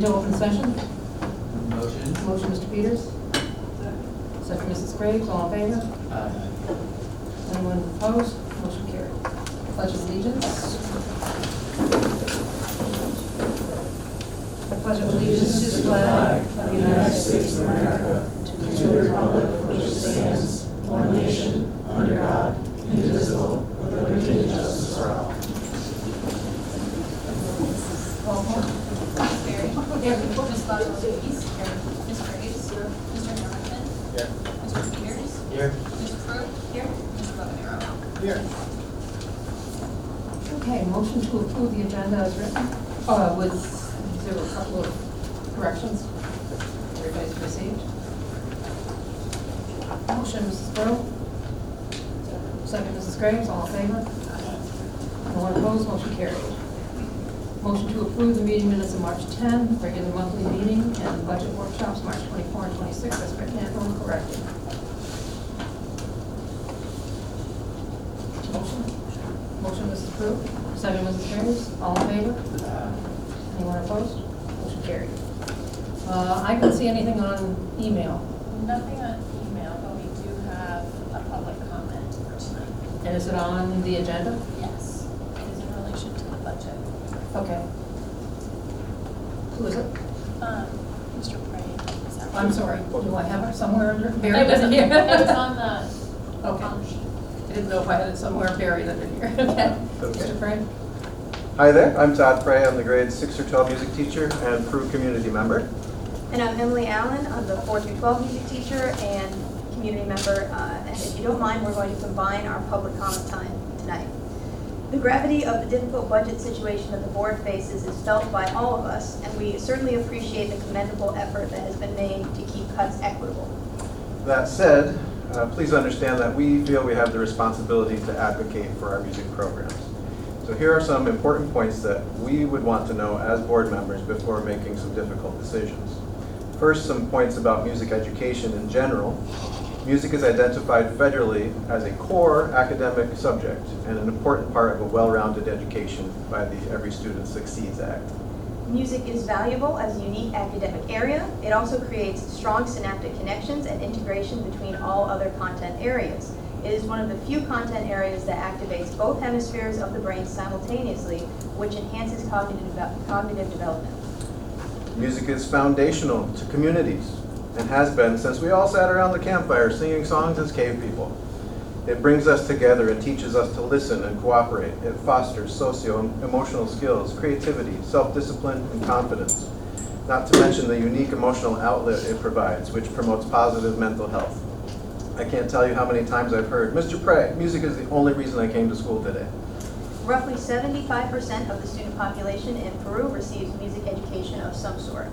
No open session? Motion? Motion, Mr. Peters. Second, Mrs. Graves, all in favor? Aye. Anyone opposed? Motion carried. Pledge of allegiance. I pledge allegiance to the flag of the United States of America, to the republic for which it stands, one nation, under God, indivisible, with liberty and justice for all. Roll call. Ms. Berry? Here. Ms. Boswell-Davies? Here. Ms. Graves? Here. Mr. Hamilton? Here. Mr. Peters? Here. Ms. Pruitt? Here. Mr. Webanero? Here. Okay, motion to approve the agenda as written, with there were a couple of corrections everybody's received. Motion, Mrs. Burrow. Second, Mrs. Graves, all in favor? No one opposed, motion carried. Motion to approve the meeting minutes of March 10, regular monthly meeting, and budget workshops, March 24 and 26, as written and corrected. Motion? Motion, Mrs. Prue. Second, Mrs. Graves. All in favor? Anyone opposed? Motion carried. I didn't see anything on email. Nothing on email, but we do have a public comment for tonight. And is it on the agenda? Yes. It is in relation to the budget. Okay. Who is it? Mr. Prey. is that- I'm sorry. Do I have it somewhere under buried It was under here? it was on the Okay. I didn't know if I had it somewhere buried under here. Okay. Mr. Frank? Hi there, I'm Todd Prey. I'm the grade 6 through 12 music teacher and Peru community member. And I'm Emily Allen. I'm the 4 through 12 music teacher and community member. And if you don't mind, we're going to combine our public comment time tonight. The gravity of the difficult budget situation that the board faces is felt by all of us, and we certainly appreciate the commendable effort that has been made to keep cuts equitable. That said, please understand that we feel we have the responsibility to advocate for our music programs. So here are some important points that we would want to know as board members before making some difficult decisions. First, some points about music education in general. Music is identified federally as a core academic subject and an important part of a well-rounded education by the Every Student Succeeds Act. Music is valuable as a unique academic area. It also creates strong synaptic connections and integration between all other content areas. It is one of the few content areas that activates both hemispheres of the brain simultaneously, which enhances cognitive development. Music is foundational to communities and has been since we all sat around the campfire singing songs as cave people. It brings us together and teaches us to listen and cooperate. It fosters socio-emotional skills, creativity, self-discipline, and confidence. Not to mention the unique emotional outlet it provides, which promotes positive mental health. I can't tell you how many times I've heard, "Mr. Prey, music is the only reason I came to school today." Roughly 75% of the student population in Peru receives music education of some sort.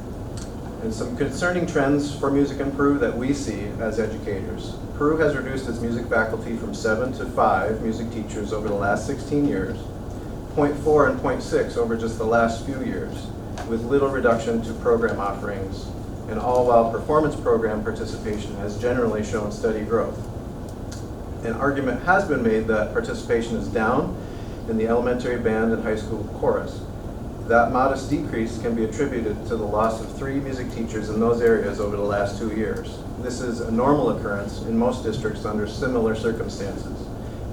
And some concerning trends for music in Peru that we see as educators. Peru has reduced its music faculty from 7 to 5 music teachers over the last 16 years, 0.4 and 0.6 over just the last few years, with little reduction to program offerings, and all while performance program participation has generally shown steady growth. An argument has been made that participation is down in the elementary band and high school chorus. That modest decrease can be attributed to the loss of 3 music teachers in those areas over the last 2 years. This is a normal occurrence in most districts under similar circumstances.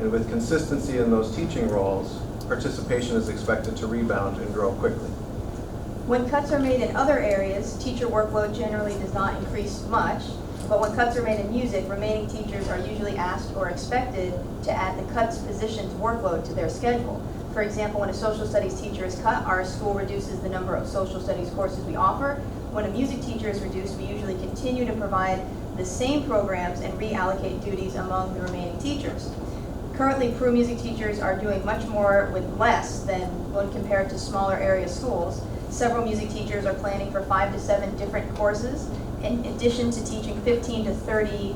And with consistency in those teaching roles, participation is expected to rebound and grow quickly. When cuts are made in other areas, teacher workload generally does not increase much, but when cuts are made in music, remaining teachers are usually asked or expected to add the cuts position's workload to their schedule. For example, when a social studies teacher is cut, our school reduces the number of social studies courses we offer. When a music teacher is reduced, we usually continue to provide the same programs and reallocate duties among the remaining teachers. Currently, Peru music teachers are doing much more with less than when compared to smaller area schools. Several music teachers are planning for 5 to 7 different courses, in addition to teaching 15 to 30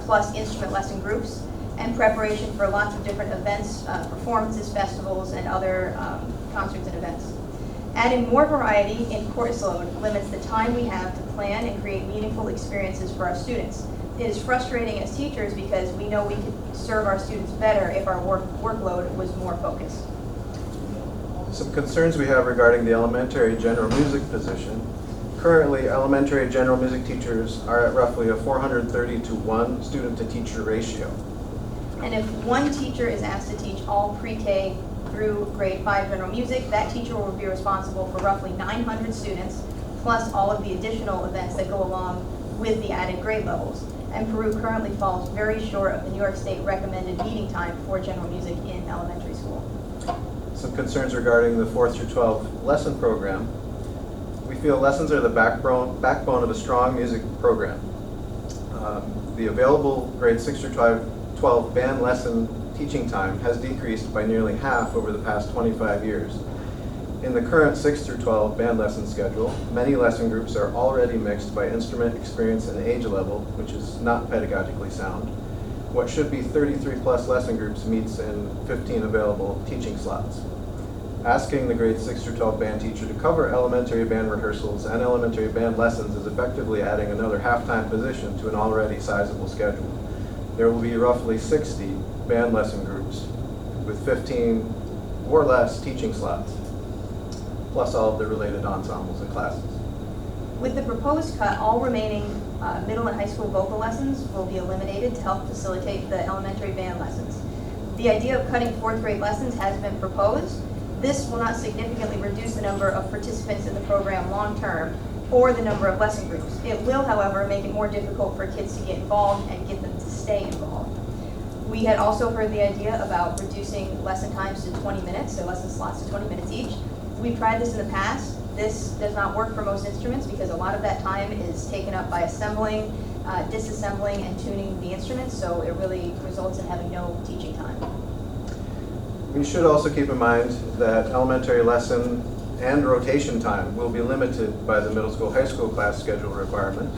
plus instrument lesson groups, and preparation for lots of different events, performances, festivals, and other concerts and events. Adding more variety in course load limits the time we have to plan and create meaningful experiences for our students. It is frustrating as teachers because we know we could serve our students better if our workload was more focused. Some concerns we have regarding the elementary general music position Currently, elementary general music teachers are at roughly a 430 to 1 student to teacher ratio. And if one teacher is asked to teach all pre-K through grade 5 general music, that teacher will be responsible for roughly 900 students, plus all of the additional events that go along with the added grade levels. And Peru currently falls very short of the New York State recommended meeting time for general music in elementary school. Some concerns regarding the 4th through 12 lesson program. We feel lessons are the backbone of a strong music program. The available grade 6 through 12 band lesson teaching time has decreased by nearly half over the past 25 years. In the current 6 through 12 band lesson schedule, many lesson groups are already mixed by instrument experience and age level, which is not pedagogically sound. What should be 33 plus lesson groups meets in 15 available teaching slots. Asking the grade 6 through 12 band teacher to cover elementary band rehearsals and elementary band lessons is effectively adding another half-time position to an already sizable schedule. There will be roughly 60 band lesson groups with 15 or less teaching slots, plus all of the related ensembles and classes. With the proposed cut, all remaining middle and high school vocal lessons will be eliminated to help facilitate the elementary band lessons. The idea of cutting 4th grade lessons has been proposed. This will not significantly reduce the number of participants in the program long-term or the number of lesson groups. It will, however, make it more difficult for kids to get involved and get them to stay involved. We had also heard the idea about reducing lesson times to 20 minutes, so lesson slots to 20 minutes each. We've tried this in the past. This does not work for most instruments because a lot of that time is taken up by assembling, disassembling, and tuning the instruments, so it really results in having no teaching time. We should also keep in mind that elementary lesson and rotation time will be limited by the middle school, high school class schedule requirements.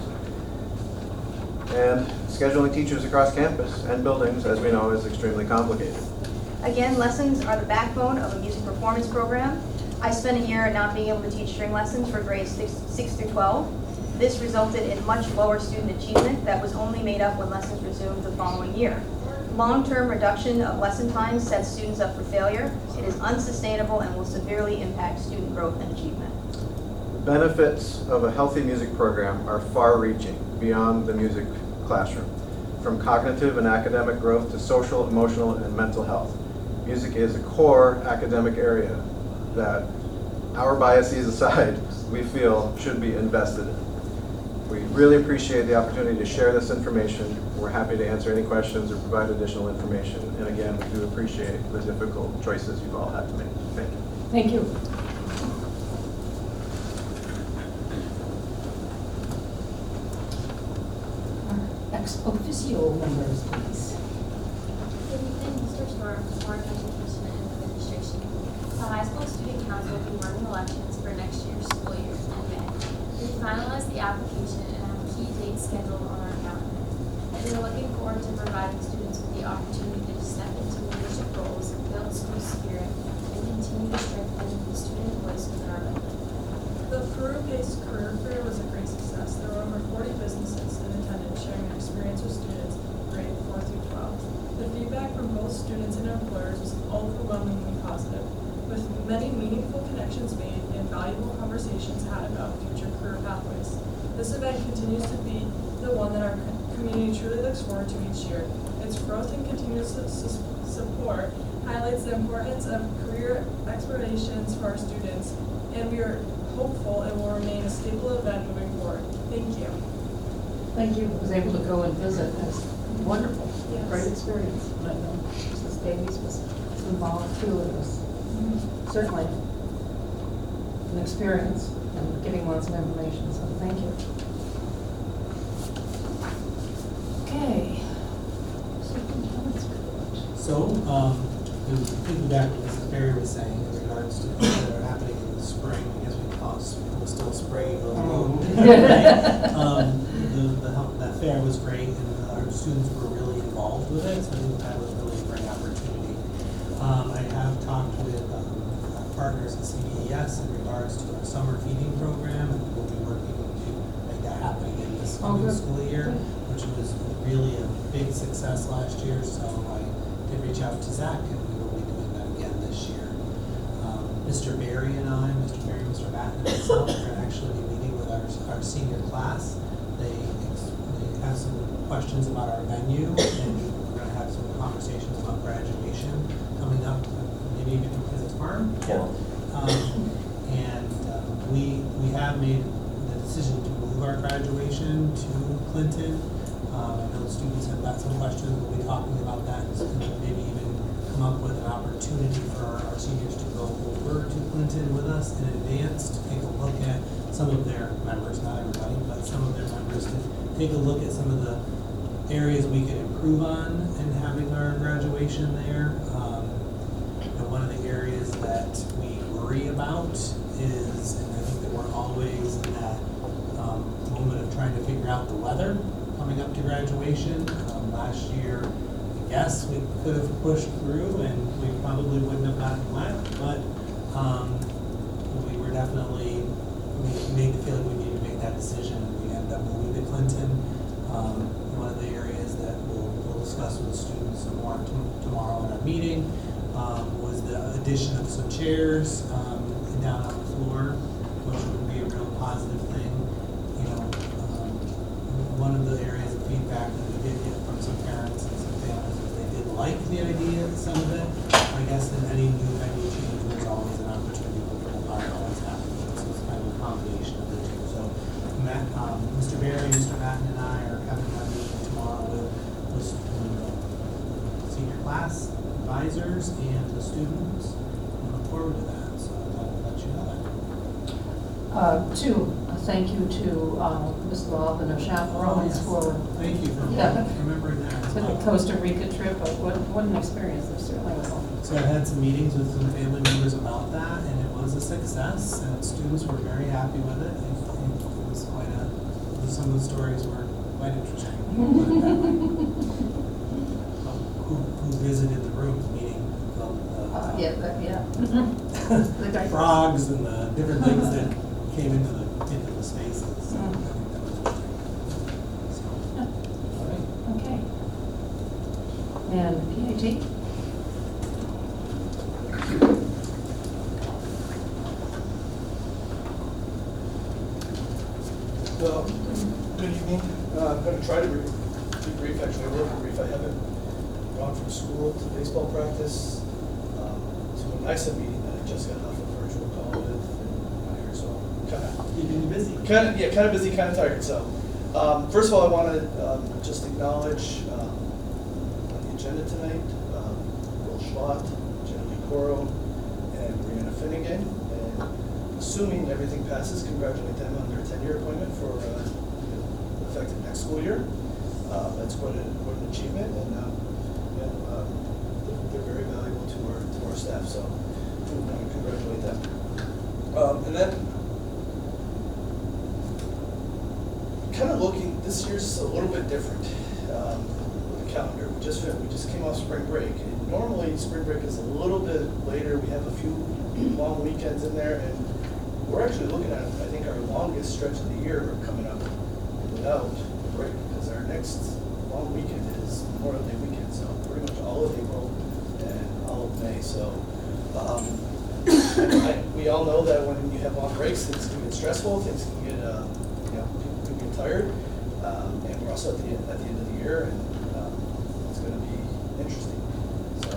And scheduling teachers across campus and buildings, as we know, is extremely complicated. Again, lessons are the backbone of a music performance program. I spent a year not being able to teach string lessons for grades 6 through 12. This resulted in much lower student achievement that was only made up when lessons resumed the following year. Long-term reduction of lesson time sets students up for failure. It is unsustainable and will severely impact student growth and achievement. The benefits of a healthy music program are far-reaching beyond the music classroom, from cognitive and academic growth to social, emotional, and mental health. Music is a core academic area that, our biases aside, we feel should be invested in. We really appreciate the opportunity to share this information. We're happy to answer any questions or provide additional information. And again, we do appreciate the difficult choices you've all had to make. Thank you. Thank you. Our ex officio members, please. Good evening, Mr. Storm, Board of Education and Administration. The high school student council will be running elections for next year's school year in May. We finalized the application and have key dates scheduled on our calendar. We are looking forward to providing students with the opportunity to step into leadership roles, build school spirit, and continue to strengthen the student voice within our building. The Peru-based career fair was a great success. There were over 40 businesses in attendance sharing their experience with students grade 4 through 12. The feedback from both students and employers was overwhelmingly positive, with many meaningful connections made and valuable conversations had about future career pathways. This event continues to be the one that our community truly looks forward to each year. Its growth and continuous support highlights the importance of career explorations for our students, and we are hopeful it will remain a staple event moving forward. Thank you. Thank you. I was able to go and visit. That's wonderful. Yes. Great experience. But Mrs. Davies was involved too. It was certainly an experience and giving lots of information. So thank you. Okay. So, to piggyback what Mrs. Berry was saying in regards to things that are happening in the spring, I guess we can call it still spring. That fair was great, and our students were really involved with it, so I think that was really a great opportunity. I have talked with our partners at CBES in regards to our summer feeding program, and we'll be working to make that happen again this coming school year, which was really a big success last year, so I did reach out to Zach, and we will be doing that again this year. Mr. Berry and I, Mr. Berry, Mr. Matt, and myself are going to actually be meeting with our our senior class. They have some questions about our venue, and we're gonna have some conversations about graduation coming up, maybe even because it's farm. Yeah. We have made the decision to move our graduation to Clinton. I know the students have got some questions, we'll be talking about that, and maybe even come up with an opportunity for our seniors to go over to Clinton with us in advance, to take a look at some of their members, not everybody, but some of their members, to take a look at some of the areas we can improve on in having our graduation there. And one of the areas that we worry about is, and I think that we're always in that moment of trying to figure out the weather coming up to graduation. Last year, I guess we could have pushed through and we probably wouldn't have gotten wet, but we were definitely, we made the feeling we needed to make that decision, and we ended up moving to Clinton. One of the areas that we'll discuss with the students some more tomorrow in our meeting was the addition of some chairs down on the floor, which would be a real positive thing. You know, one of the areas of feedback that we did get from some parents and some families is they did like the idea of some of it. I guess in any new venue change, there's always an opportunity for the fire always happening. So it's kind of a combination of the two. So Matt, Mr. Barry, Mr. Matten, and I are having a meeting tomorrow with the senior class advisors and the students. We look forward to that. So I'll let you know that. Thank you to Ms. Love and her chaperones for Thank you for Yeah. remembering that as the well. Costa Rica trip. What an experience there certainly was. So I had some meetings with some family members about that, and it was a success, and students were very happy with it. I think it was some of the stories were quite interesting. Put it that way. Who visited the rooms, meaning the frogs and the different things that came into the spaces. So I think that was interesting. So, all right. Okay. And PAT? Well, good evening. I'm going to try to be brief, actually a little brief. I haven't gone from school to baseball practice to a NISA meeting that I just got off a virtual call with. And so kind of Keeping you busy. kind of busy, kind of tired. So first of all, I want to just acknowledge on the agenda tonight, Will Schlott, Jenny Coro, and Brianna Finnegan. And assuming everything passes, congratulate them on their 10-year appointment for effective next school year. That's quite an achievement, and they're very valuable to our staff. So we want to congratulate them. And then, kind of looking, this year's a little bit different with the calendar. We just came off spring break. And normally spring break is a little bit later. We have a few long weekends in there, and we're actually looking at, I think, our longest stretch of the year coming up without a break, because our next long weekend is Memorial Day weekend, so pretty much all of April and all of May. So we all know that when you have long breaks, things can get stressful, things can get, people can get tired, and we're also at the end of the year, and it's going to be interesting. So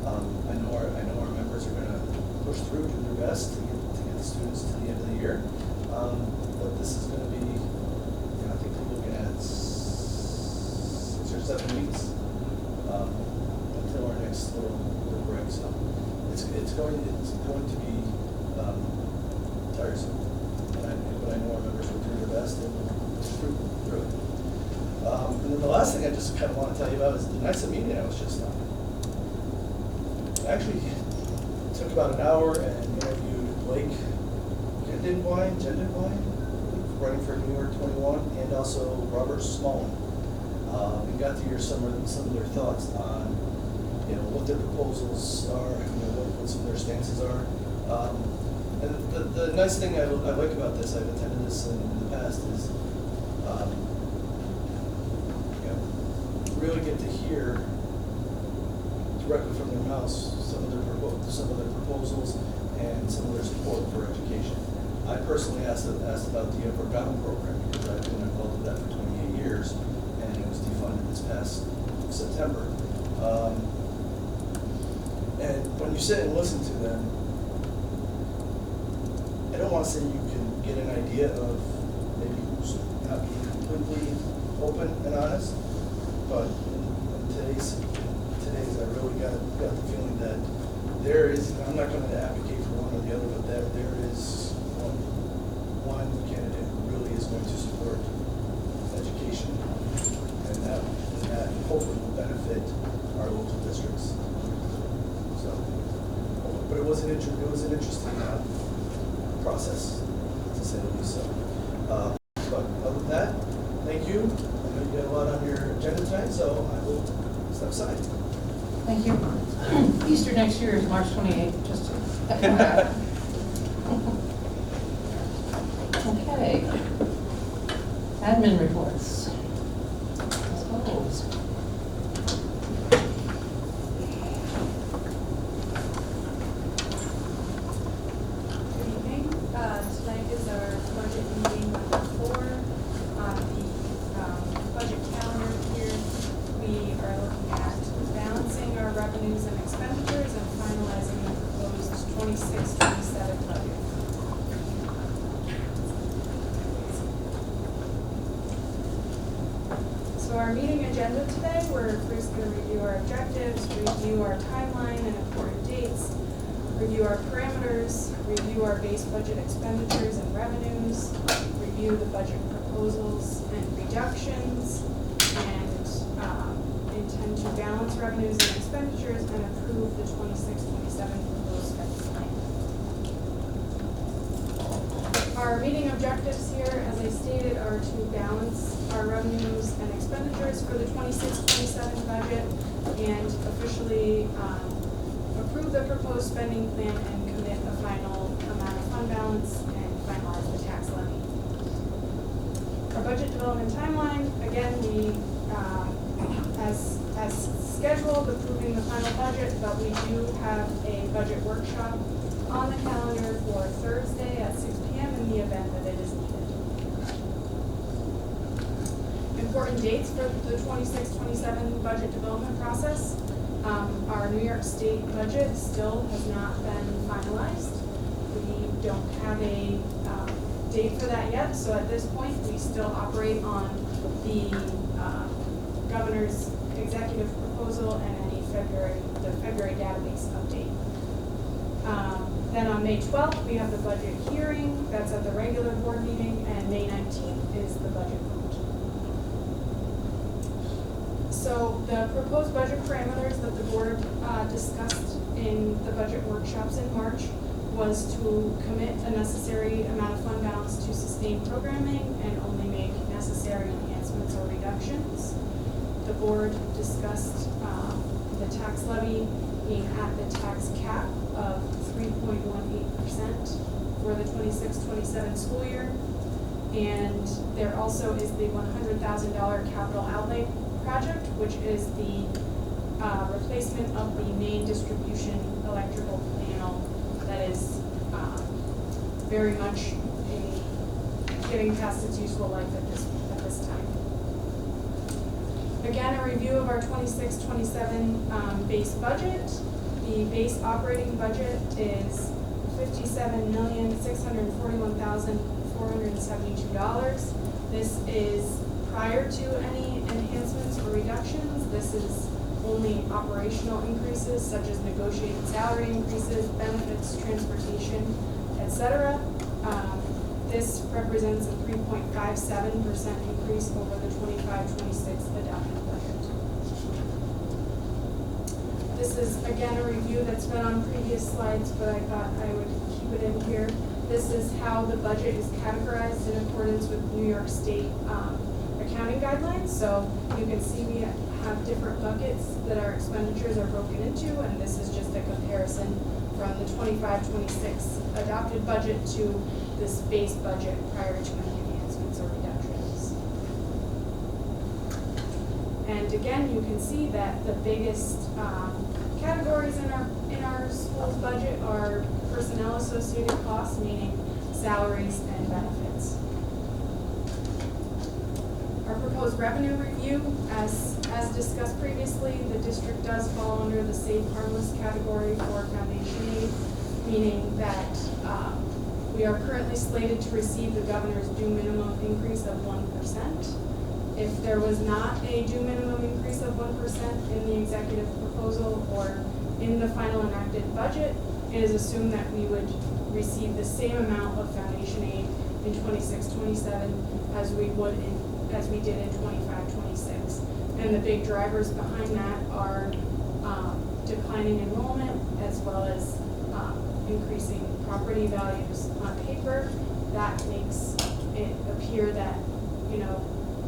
I know our members are going to push through, do their best to get the students to the end of the year, but this is going to be, I think we're looking at 6 or 7 weeks until our next little break. So it's going to be tiresome, but I know our members will do their best and we'll push through it. And then the last thing I just kind of want to tell you about is the NISA meeting I was just on. Actually, it took about an hour and interviewed Blake Gendinwine, running for New York 21, and also Robert Smallin. We got to hear some of their thoughts on, what their proposals are, what some of their stances are. And the nice thing I like about this, I've attended this in the past, is really get to hear directly from their mouths some of their proposals and some of their support for education. I personally asked about the Upward Bound program because I've been involved with that for 28 years, and it was defunded this past September. And when you sit and listen to them, I don't want to say you can get an idea of maybe who's not being completely open and honest, but in today's I really got the feeling that there is, I'm not going to advocate for one or the other, but that there is one candidate who really is going to support education, and that hopefully will benefit our local districts. So, but it was an interesting process, to say the least. So, but other than that, thank you. I know you got a lot on your agenda tonight, so I will step aside. Thank you. Easter next year is March 28th, just to FYI. Okay. Admin reports. Ms. Bowles. Good evening. Tonight is our budget meeting number 4 on the budget calendar here. We are looking at balancing our revenues and expenditures and finalizing the proposed 26-27 budget. So our meeting agenda today, we're first going to review our objectives, review our timeline and important dates, review our parameters, review our base budget expenditures and revenues, review the budget proposals and reductions, and intend to balance revenues and expenditures and approve the 26-27 proposed spending plan. Our meeting objectives here, as I stated, are to balance our revenues and expenditures for the 26-27 budget and officially approve the proposed spending plan and commit a final amount of fund balance and finalize the tax levy. Our budget development timeline, again, we, as scheduled, approving the final budget, but we do have a budget workshop on the calendar for Thursday at 6 p.m. in the event that it is needed. Important dates for the 26-27 budget development process. Our New York State budget still has not been finalized. We don't have a date for that yet, so at this point we still operate on the governor's executive proposal and the February database update. Then on May 12th, we have the budget hearing. That's at the regular board meeting, and May 19th is the budget vote. So the proposed budget parameters that the board discussed in the budget workshops in March was to commit a necessary amount of fund balance to sustain programming and only make necessary enhancements or reductions. The board discussed the tax levy being at the tax cap of 3.18% for the 26-27 school year. And there also is the $100,000 capital outlay project, which is the replacement of the main distribution electrical panel that is very much getting past its useful life at this time. Again, a review of our 26-27 base budget. The base operating budget is $57,641,472. This is prior to any enhancements or reductions. This is only operational increases such as negotiated salary increases, benefits, transportation, etc. This represents a 3.57% increase over the 25-26 adopted budget. This is, again, a review that's been on previous slides, but I thought I would keep it in here. This is how the budget is categorized in accordance with New York State accounting guidelines. So you can see we have different buckets that our expenditures are broken into, and this is just a comparison from the 25-26 adopted budget to this base budget prior to any enhancements or reductions. And again, you can see that the biggest categories in our school's budget are personnel associated costs, meaning salaries and benefits. Our proposed revenue review, as discussed previously, the district does fall under the safe harmless category for foundation aid, meaning that we are currently slated to receive the governor's due minimum increase of 1%. If there was not a due minimum increase of 1% in the executive proposal or in the final enacted budget, it is assumed that we would receive the same amount of foundation aid in 26-27 as we did in 25-26. And the big drivers behind that are declining enrollment as well as increasing property values on paper. That makes it appear that,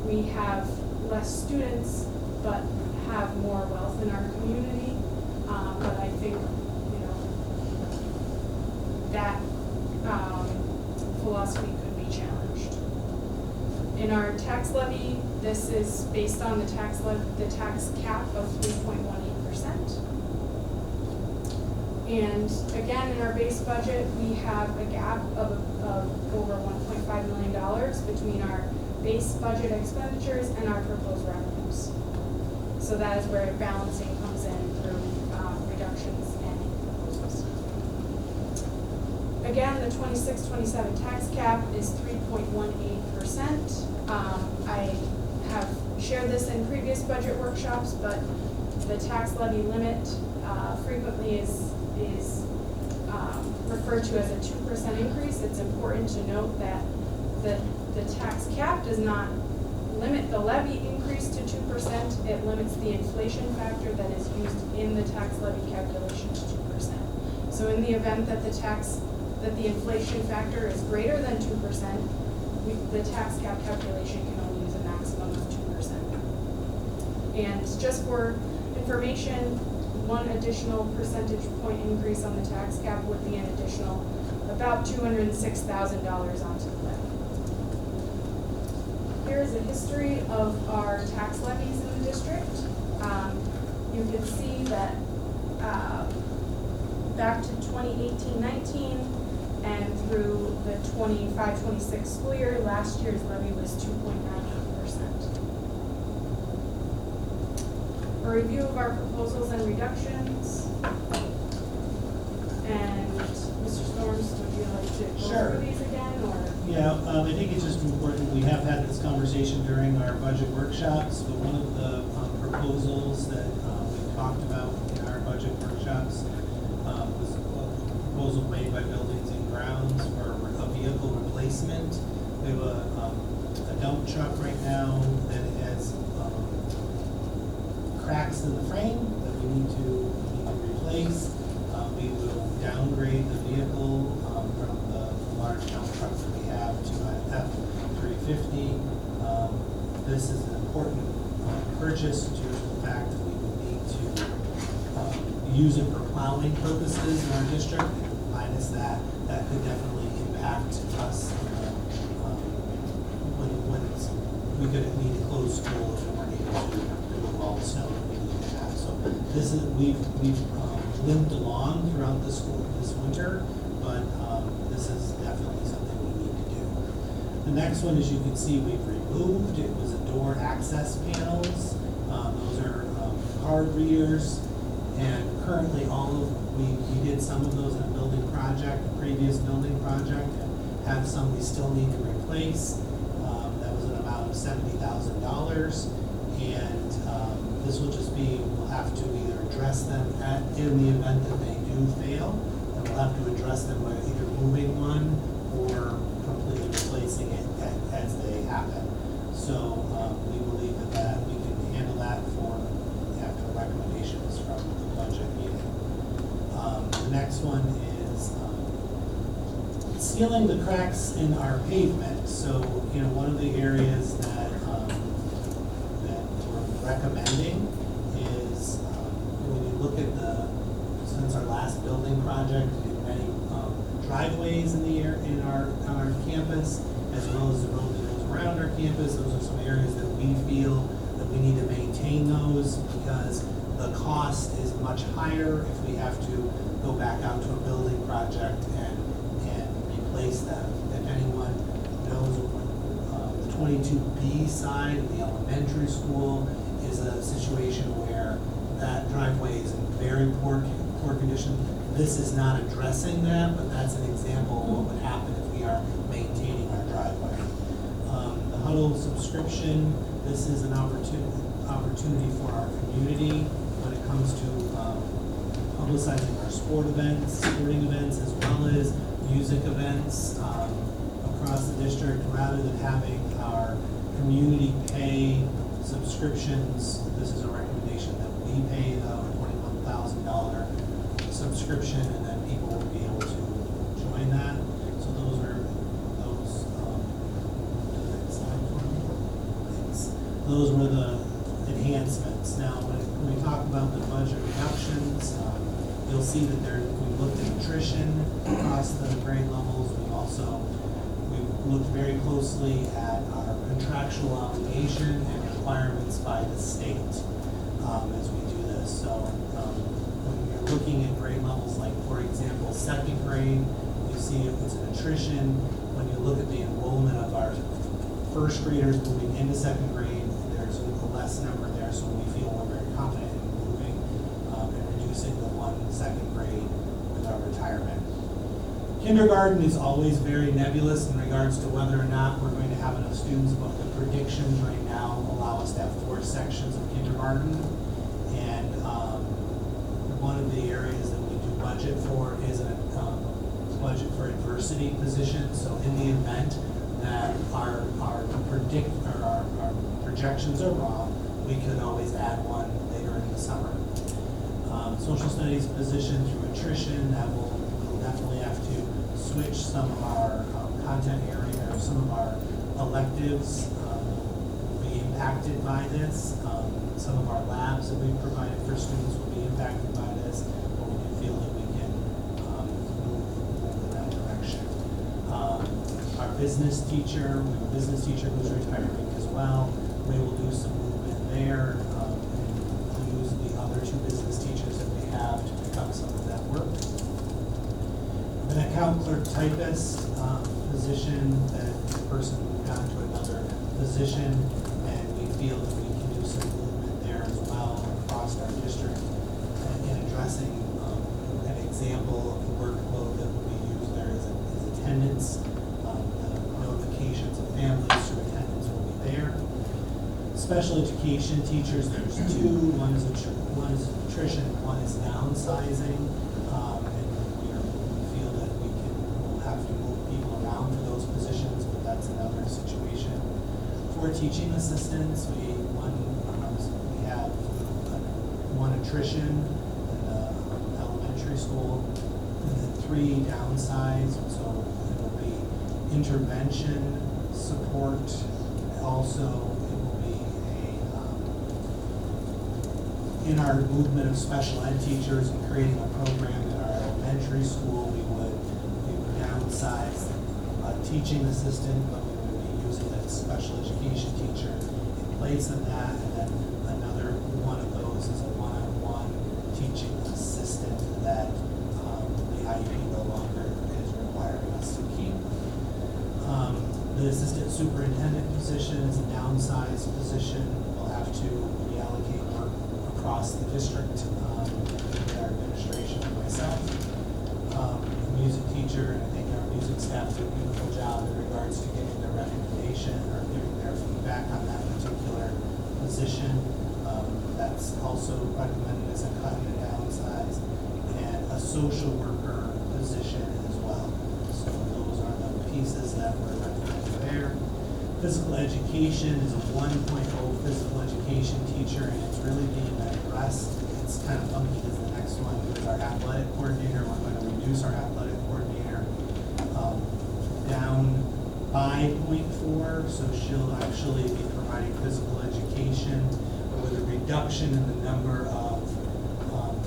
we have less students but have more wealth in our community. But I think, that philosophy could be challenged. In our tax levy, this is based on the tax cap of 3.18%. And again, in our base budget, we have a gap of over $1.5 million between our base budget expenditures and our proposed revenues. So that is where balancing comes in through reductions and proposals. Again, the 26-27 tax cap is 3.18%. I have shared this in previous budget workshops, but the tax levy limit frequently is referred to as a 2% increase. It's important to note that the tax cap does not limit the levy increase to 2%. It limits the inflation factor that is used in the tax levy calculation to 2%. So in the event that the inflation factor is greater than 2%, the tax cap calculation can only use a maximum of 2%. And just for information, one additional percentage point increase on the tax cap would be an additional about $206,000 onto the levy. Here is a history of our tax levies in the district. You can see that back to 2018-19 and through the 25-26 school year, last year's levy was 2.98%. A review of our proposals and reductions. And Mr. Storms, would you like to go Sure. through these again, or? Yeah, I think it's just important, we have had this conversation during our budget workshops, but one of the proposals that we talked about in our budget workshops was a proposal made by Buildings and Grounds for a vehicle replacement. We have a dump truck right now that has cracks in the frame that we need to replace. We will downgrade the vehicle from the large dump truck that we have to an F-350. This is an important purchase due to the fact that we will need to use it for plowing purposes in our district. Minus that could definitely impact us when we could need to close school if we weren't able to remove all the snow that we need to have. So this is, we've limped along throughout this winter, but this is definitely something we need to do. The next one, as you can see, we've removed, it was a door access panels. Those are card readers, and currently we did some of those in a building project, a previous building project, and have some we still need to replace. That was an amount of $70,000, and this will just be, we'll have to either address them in the event that they do fail, and we'll have to address them by either moving one or completely replacing it as they happen. So we believe that we can handle that after recommendations from the budget meeting. The next one is sealing the cracks in our pavement. So, one of the areas that we're recommending is when you look at since our last building project, we did many driveways on our campus, as well as the road that goes around our campus. Those are some areas that we feel that we need to maintain those because the cost is much higher if we have to go back out to a building project and replace them. if anyone knows, the 22B side of the elementary school is a situation where that driveway is in very poor condition. This is not addressing that, but that's an example of what would happen if we are maintaining our driveway. The Huddle subscription, this is an opportunity for our community when it comes to publicizing our sporting events, as well as music events across the district, rather than having our community pay subscriptions. This is a recommendation that we pay the $21,000 subscription, and then people will be able to join that. So those are those. Next slide for me. Thanks. Those were the enhancements. Now, when we talk about the budget reductions, you'll see that we looked at nutrition across the grade levels. We've looked very closely at our contractual obligation and requirements by the state as we do this. So when you're looking at grade levels, like for example, second grade, you see if it's nutrition. When you look at the enrollment of our first graders moving into second grade, there's a less number there, so we feel we're very confident in moving and reducing the second grade with our retirement. Kindergarten is always very nebulous in regards to whether or not we're going to have enough students, but the predictions right now allow us to have 4 sections of kindergarten. And one of the areas that we do budget for is a budget for adversity positions. So in the event that our projections are wrong, we could always add one later in the summer. Social studies position through attrition, that we'll definitely have to switch some of our content area, or some of our electives will be impacted by this. Some of our labs that we've provided for students will be impacted by this, but we do feel that we can move in that direction. Our business teacher, we have a business teacher who's retiring as well. We will do some movement there and use the other 2 business teachers that we have to pick up some of that work. An account clerk typist position, that the person moved on to another position, and we feel that we can do some movement there as well across our district in addressing an example of the workload that will be used there is attendance. The notifications of families through attendance will be there. Special education teachers, there's 2. One is attrition, one is downsizing. And we feel that we'll have to move people around for those positions, but that's another situation. For teaching assistants, we have 1 attrition in the elementary school, and then 3 downsized. So it will be intervention support. Also, in our movement of special ed teachers and creating a program in our elementary school, we would downsize a teaching assistant, but we would be using a special education teacher in place of that. And then another one of those is a one-on-one teaching assistant that the IEP no longer is requiring us to keep. The assistant superintendent position is a downsized position. We'll have to reallocate work across the district with our administration and myself. Music teacher, and I think our music staff did a beautiful job in regards to giving their recommendation or giving their feedback on that particular position. That's also recommended as a cut and a downsize, and a social worker position as well. So those are the pieces that were recommended there. Physical education is a 1.0 physical education teacher, and it's really being addressed. It's kind of funky because the next one is our athletic coordinator. We're going to reduce our athletic coordinator down by 0.4, so she'll actually be providing physical education with a reduction in the number of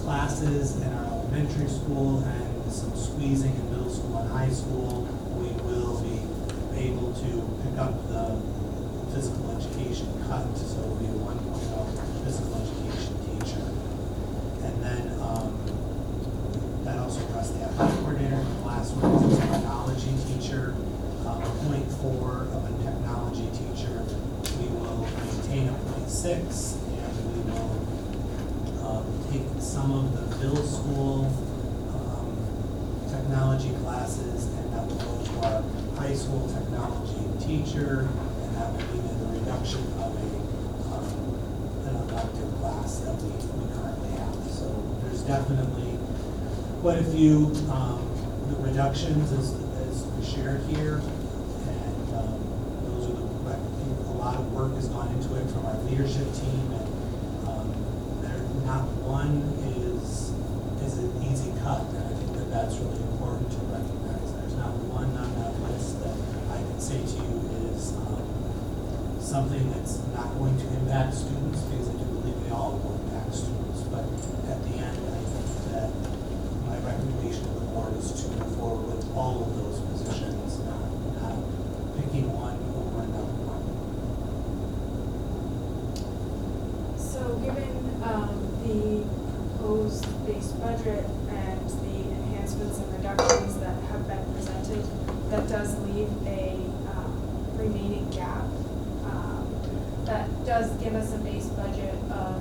classes in our elementary school and some squeezing in middle school and high school. We will be able to pick up the physical education cut, so it'll be a 1.0 physical education teacher. And then that also addressed the athletic coordinator. The last one is a technology teacher. a 0.4 of a technology teacher. We will maintain a 0.6, and we will take some of the middle school technology classes, and that will go to our high school technology teacher, and that will be the reduction of an elective class that we currently have. So there's definitely quite a few reductions as we shared here, and those are a lot of work has gone into it from our leadership team, and not one is an easy cut, and I think that's really important to recognize. There's not one on that list that I can say to you is something that's not going to impact students, because I do believe they all will impact students. But at the end, I think that my recommendation to the board is to move forward with all of those positions, not picking one over another one. So given the proposed base budget and the enhancements and reductions that have been presented, that does leave a remaining gap. That does give us a base budget of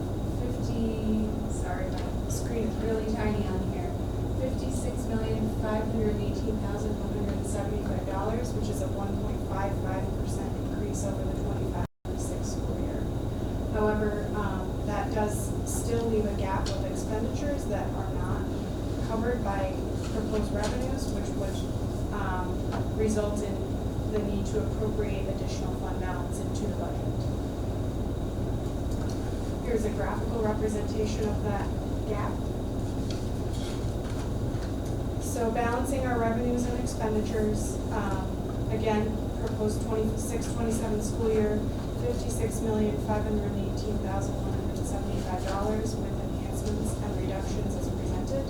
sorry, my screen is really tiny on here, $56,518,175, which is a 1.55% increase over the 25-26 school year. However, that does still leave a gap of expenditures that are not covered by proposed revenues, which would result in the need to appropriate additional fund balance into the budget. Here's a graphical representation of that gap. So balancing our revenues and expenditures, again, proposed 26-27 school year, $56,518,175 with enhancements and reductions as presented.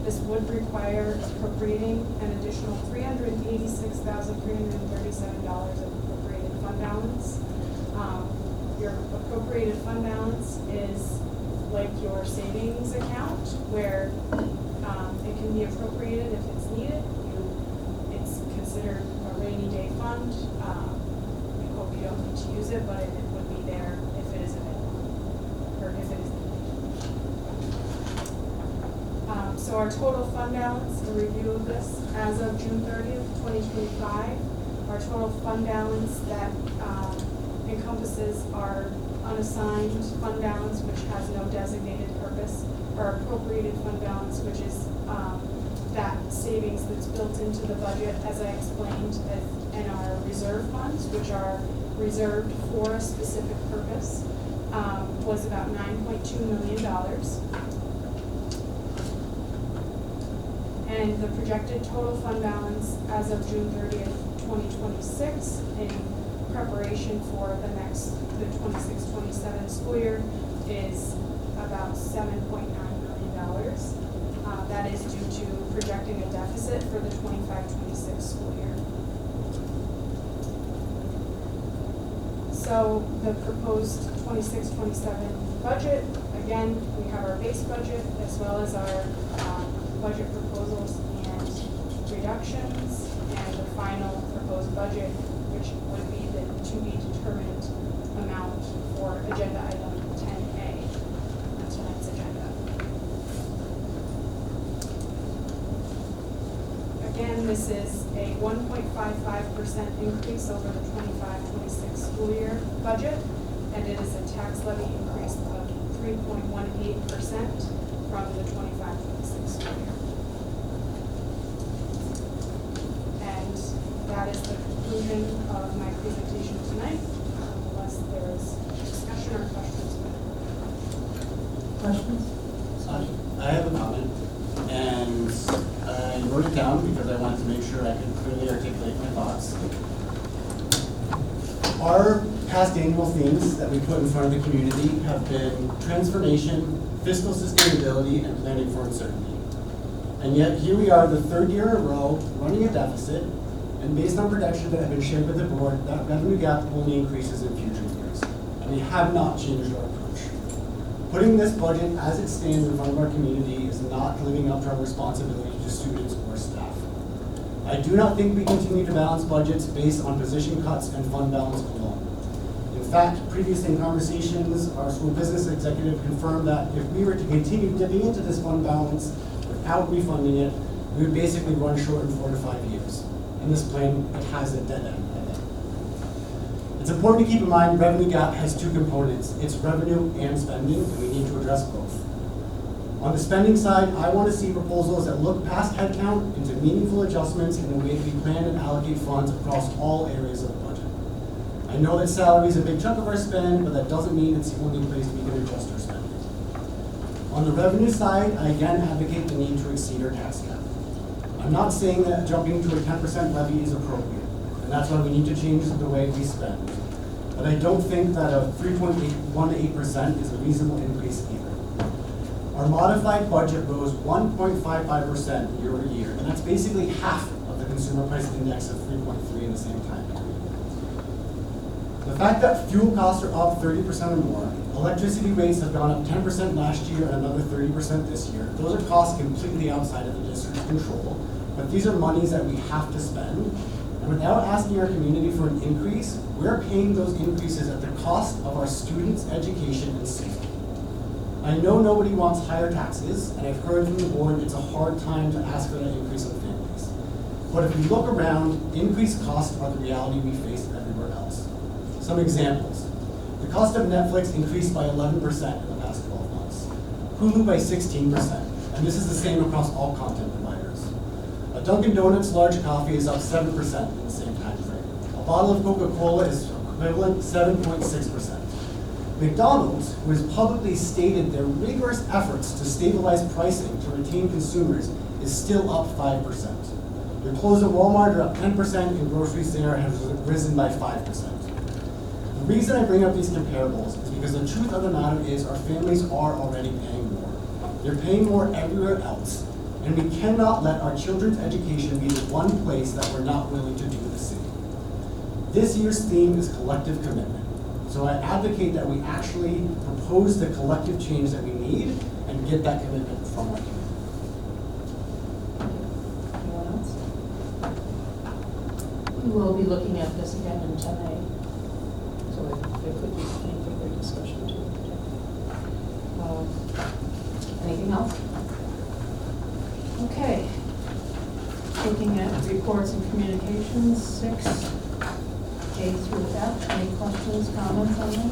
This would require appropriating an additional $386,337 of appropriated fund balance. Your appropriated fund balance is like your savings account, where it can be appropriated if it's needed. It's considered a rainy day fund. We hope you don't need to use it, but it would be there if it is available, or if it is needed. So our total fund balance, a review of this, as of June 30th, 2025, our total fund balance that encompasses our unassigned fund balance, which has no designated purpose, our appropriated fund balance, which is that savings that's built into the budget, as I explained, and our reserve funds, which are reserved for a specific purpose, was about $9.2 million. And the projected total fund balance as of June 30th, 2026, in preparation for the 26-27 school year, is about $7.9 million. That is due to projecting a deficit for the 25-26 school year. So the proposed 26-27 budget, again, we have our base budget as well as our budget proposals and reductions, and the final proposed budget, which would be the to-be-determined amount for agenda item 10A on tonight's agenda. Again, this is a 1.55% increase over the 25-26 school year budget, and it is a tax levy increase of 3.18% from the 25-26 school year. And that is the conclusion of my presentation tonight, unless there is discussion or questions. Questions? I have a comment, and I wrote it down because I wanted to make sure I could clearly articulate my thoughts. Our past annual themes that we put in front of the community have been transformation, fiscal sustainability, and planning for uncertainty. And yet here we are, the third year in a row, running a deficit, and based on projections that have been shared with the board, that revenue gap only increases in future years. And we have not changed our approach. Putting this budget as it stands in front of our community is not living up to our responsibility to students or staff. I do not think we continue to balance budgets based on position cuts and fund balance alone. In fact, previously in conversations, our school business executive confirmed that if we were to continue dipping into this fund balance without refunding it, we would basically run short in 4 to 5 years. And this plan, it has a dead end. It's important to keep in mind revenue gap has 2 components. It's revenue and spending, and we need to address both. On the spending side, I want to see proposals that look past headcount into meaningful adjustments in the way we plan and allocate funds across all areas of the budget. I know that salary is a big chunk of our spend, but that doesn't mean it's the only place we can adjust our spending. On the revenue side, I again advocate the need to exceed our tax cap. I'm not saying that jumping to a 10% levy is appropriate, and that's why we need to change the way we spend. But I don't think that a 3.1 to 8% is a reasonable increase either. Our modified budget rose 1.55% year over year, and that's basically half of the consumer price index of 3.3 in the same time period. The fact that fuel costs are up 30% or more, electricity rates have gone up 10% last year and another 30% this year. Those are costs completely outside of the district's control, but these are monies that we have to spend. And without asking our community for an increase, we're paying those increases at the cost of our students' education and safety. I know nobody wants higher taxes, and I've heard from the board it's a hard time to ask for that increase on families. But if we look around, increased costs are the reality we face everywhere else. Some examples. The cost of Netflix increased by 11% in the past 12 months. Hulu by 16%, and this is the same across all content providers. A Dunkin' Donuts large coffee is up 7% in the same time frame. A bottle of Coca-Cola is equivalent 7.6%. McDonald's, who has publicly stated their rigorous efforts to stabilize pricing to retain consumers, is still up 5%. Your clothes at Walmart are up 10%, and groceries there have risen by 5%. The reason I bring up these comparables is because the truth of the matter is our families are already paying more. They're paying more everywhere else, and we cannot let our children's education be the one place that we're not willing to do the same. This year's theme is collective commitment. So I advocate that we actually propose the collective change that we need and get that commitment from our community. Anyone else? We will be looking at this again in 10A, so there could be any further discussion too. Anything else? Okay. Looking at reports and communications, 6. A through F, any questions, comments on those?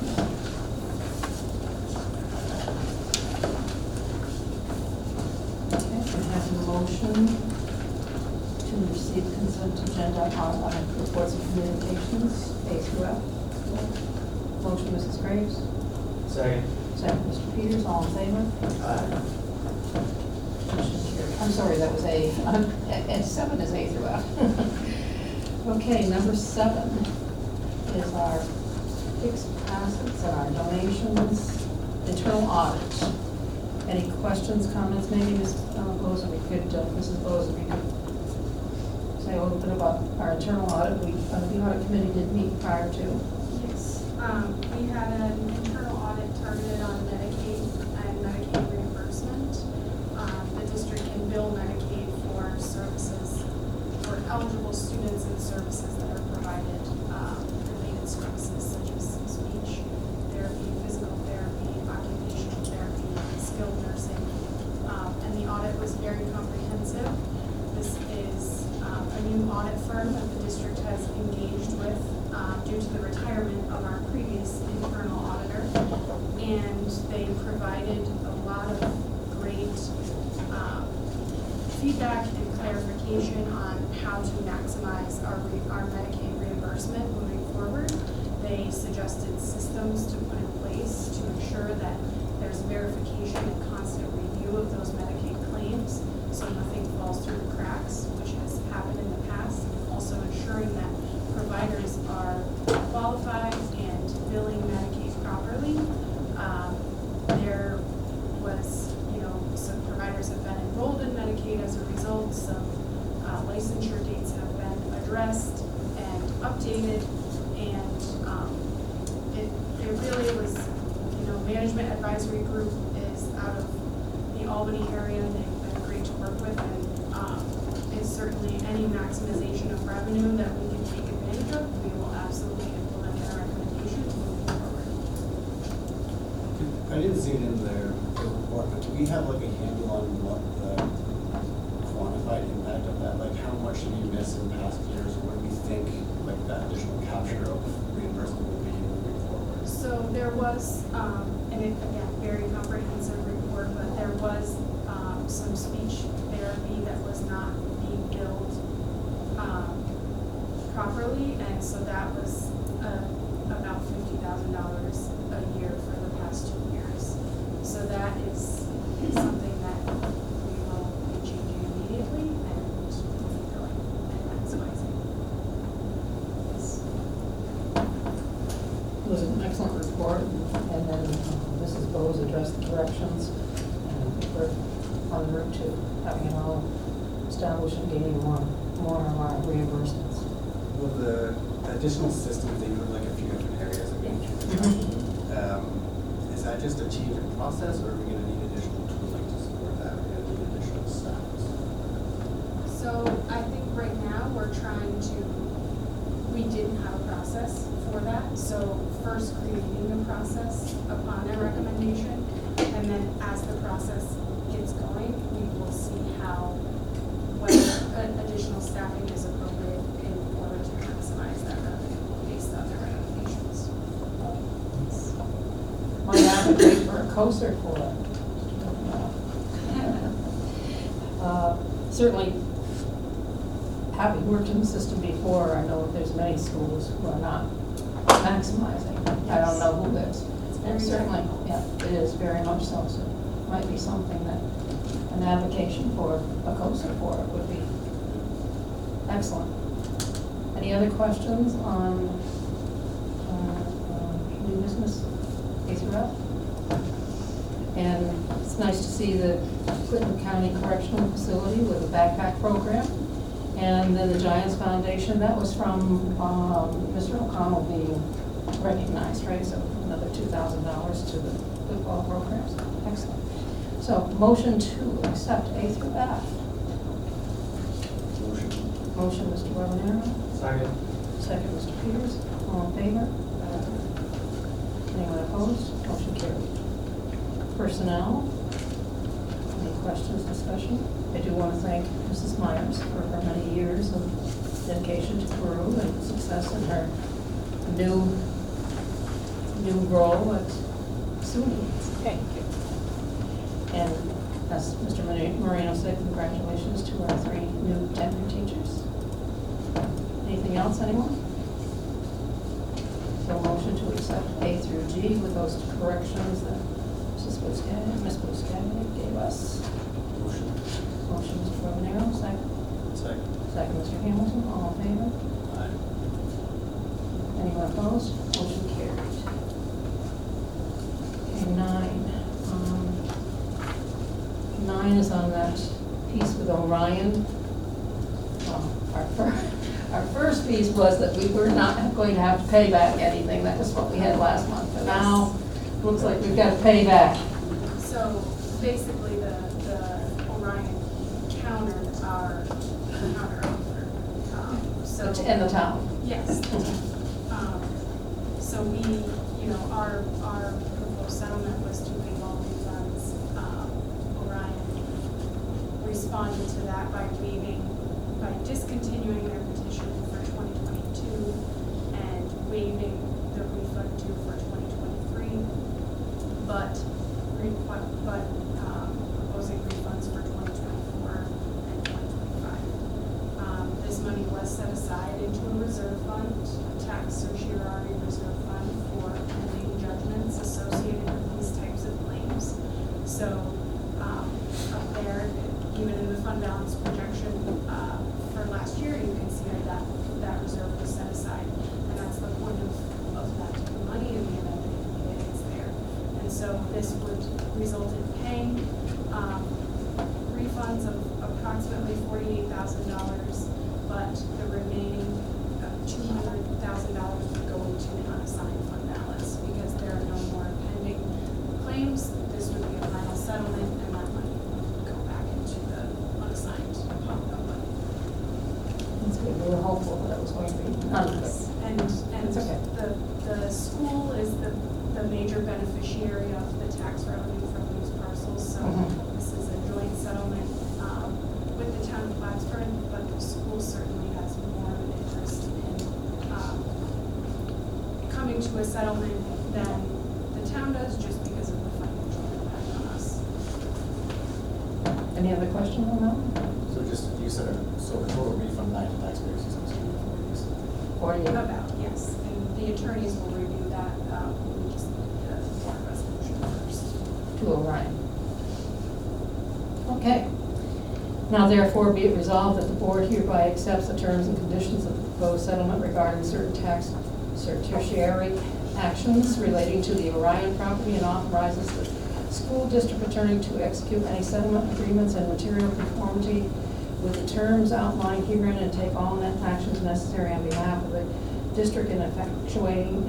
Okay, we have a motion to receive consent agenda on reports and communications, A through F. Motion, Mrs. Graves. Second. Second, Mr. Peters, all in favor? Aye. Motion carried. I'm sorry, that was A. And 7 is A through F. Okay, number 7. Is our fixed assets and our donations, internal audit. Any questions, comments? Maybe Ms. Bose, we could, Mrs. Bose, we could say a little bit about our internal audit. The audit committee did meet prior to. Yes, we had an internal audit targeted on Medicaid and Medicaid reimbursement. The district can bill Medicaid for services for eligible students and services that are provided, related services such as speech therapy, physical therapy, occupational therapy, skilled nursing. And the audit was very comprehensive. This is a new audit firm that the district has engaged with due to the retirement of our previous internal auditor. And they provided a lot of great feedback and clarification on how to maximize our Medicaid reimbursement moving forward. They suggested systems to put in place to ensure that there's verification and constant review of those Medicaid claims so nothing falls through the cracks, which has happened in the past. Also ensuring that providers are qualified and billing Medicaid properly. There was, some providers have been enrolled in Medicaid as a result. Some licensure dates have been addressed and updated, and it really was, Management Advisory Group is out of the Albany area. They've been great to work with, and is certainly any maximization of revenue that we can take advantage of, we will absolutely implement in our recommendations moving forward. I didn't see it in their report, but do we have like a handle on what the quantified impact of that, like how much did you miss in past years, or what do we think like that additional capture of reimbursement will be moving forward? So there was, and it, again, very comprehensive report, but there was some speech therapy that was not being billed properly, and so that was about $50,000 a year for the past 2 years. So that is something that we will be changing immediately and billing and maximizing. Yes. It was an excellent report, and then Mrs. Bowes addressed the corrections, and we're on the route to having it all established and gaining more of our reimbursements. Well, the additional systems, they include like a few different areas of is that just a change in process, or are we gonna need additional tooling to support that, or are we gonna need additional staff? So I think right now we didn't have a process for that. So first creating the process upon their recommendation, and then as the process gets going, we will see whether additional staffing is appropriate in order to maximize that revenue based on their recommendations. Might advocate for a COSER for it. Certainly, having worked in the system before, I know that there's many schools who are not maximizing. I don't know who is. And certainly, yeah, it is very much so. So it might be something that an advocation for a COSER for it would be excellent. Any other questions on new business, A through F? And it's nice to see the Clinton County Correctional Facility with a backpack program. And then the Giants Foundation, that was from Mr. O'Connell being recognized, right? So another $2,000 to the football programs. Excellent. So motion to accept A through F. Motion, Mr. Webanero. Second. Second, Mr. Peters. All in favor? Anyone opposed? Motion carried. Personnel. Any questions, discussion? I do want to thank Mrs. Myers for her many years of dedication to Peru and success in her new role at SUNY. Thank you. And as Mr. Moreno said, congratulations to our 3 new tenured teachers. Anything else, anyone? So motion to accept A through G with those corrections that Ms. Buscaglia gave us. Motion. Motion, Mr. Webanero, second. Second. Second, Mr. Hamilton, all in favor? Aye. Anyone opposed? Motion carried. Okay, 9. 9 is on that piece with Orion. Our first piece was that we were not going to have to pay back anything. That was what we had last month. But now, looks like we've got to pay back. So basically, the Orion countered our counter offer. And the town. Yes. So our proposed settlement was to waive all refunds. Orion responded to that by discontinuing their petition for 2022 and waiving the refund due for 2023, but proposing refunds for 2024 and 2025. This money was set aside into a reserve fund, a tax certiorari reserve fund for pending judgments associated with these types of claims. So up there, even in the fund balance projection for last year, you can see that reserve was set aside. And that's the point of that money in the event that it's there. And so this would result in paying refunds of approximately $48,000, but the remaining $200,000 would go into the unassigned fund balance because there are no more pending claims. This would be a final settlement, and that money would go back into the unassigned fund balance. major beneficiary of the tax revenue from those parcels. So Mhm. this is a joint settlement with the town of Plattsburgh, but the school certainly has more of an interest in coming to a settlement than the town does, just because of the financial impact on us. Any other questions on that? So just, you said, so the total refund back to taxpayers is Or you? About, yes, and the attorneys will review that, we just need the board resolution first. To Orion. Okay. Now therefore be it resolved that the board hereby accepts the terms and conditions of the proposed settlement regarding certain tax certiorari actions relating to the Orion property and authorizes the school district attorney to execute any settlement agreements in material conformity with the terms outlined herein and take all actions necessary on behalf of the district in effectuating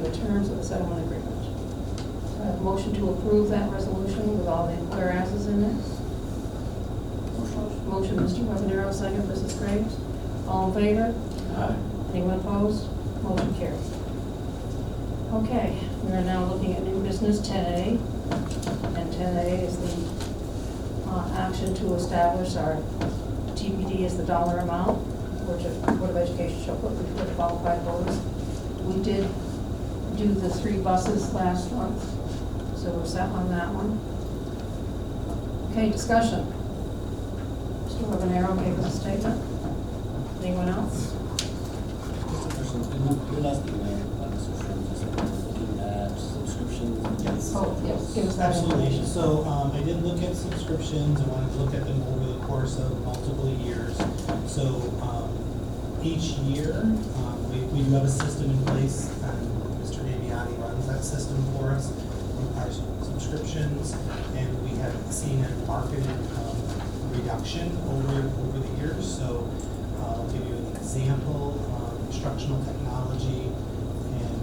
the terms of the settlement agreement. Motion to approve that resolution with all the whereases in it. Motion, Mr. Webanero, second, Mrs. Graves. All in favor? Aye. Anyone opposed? Motion carries. Okay, we are now looking at new business 10A. And 10A is the action to establish our TBD as the dollar amount, which the Board of Education shall put before the qualified voters. We did do the 3 buses last month, so we're set on that one. Okay, discussion. Mr. Webanero gave us a statement. Anyone else? Just a question, you're last email on this from just looking at subscriptions and yes. Oh, yes, give us that Absolutely. information. So I did look at subscriptions. I wanted to look at them over the course of multiple years. So each year, we do have a system in place, and Mr. Damiani runs that system for us, our subscriptions, and we have seen a market reduction over the years. So I'll give you an example. Instructional technology and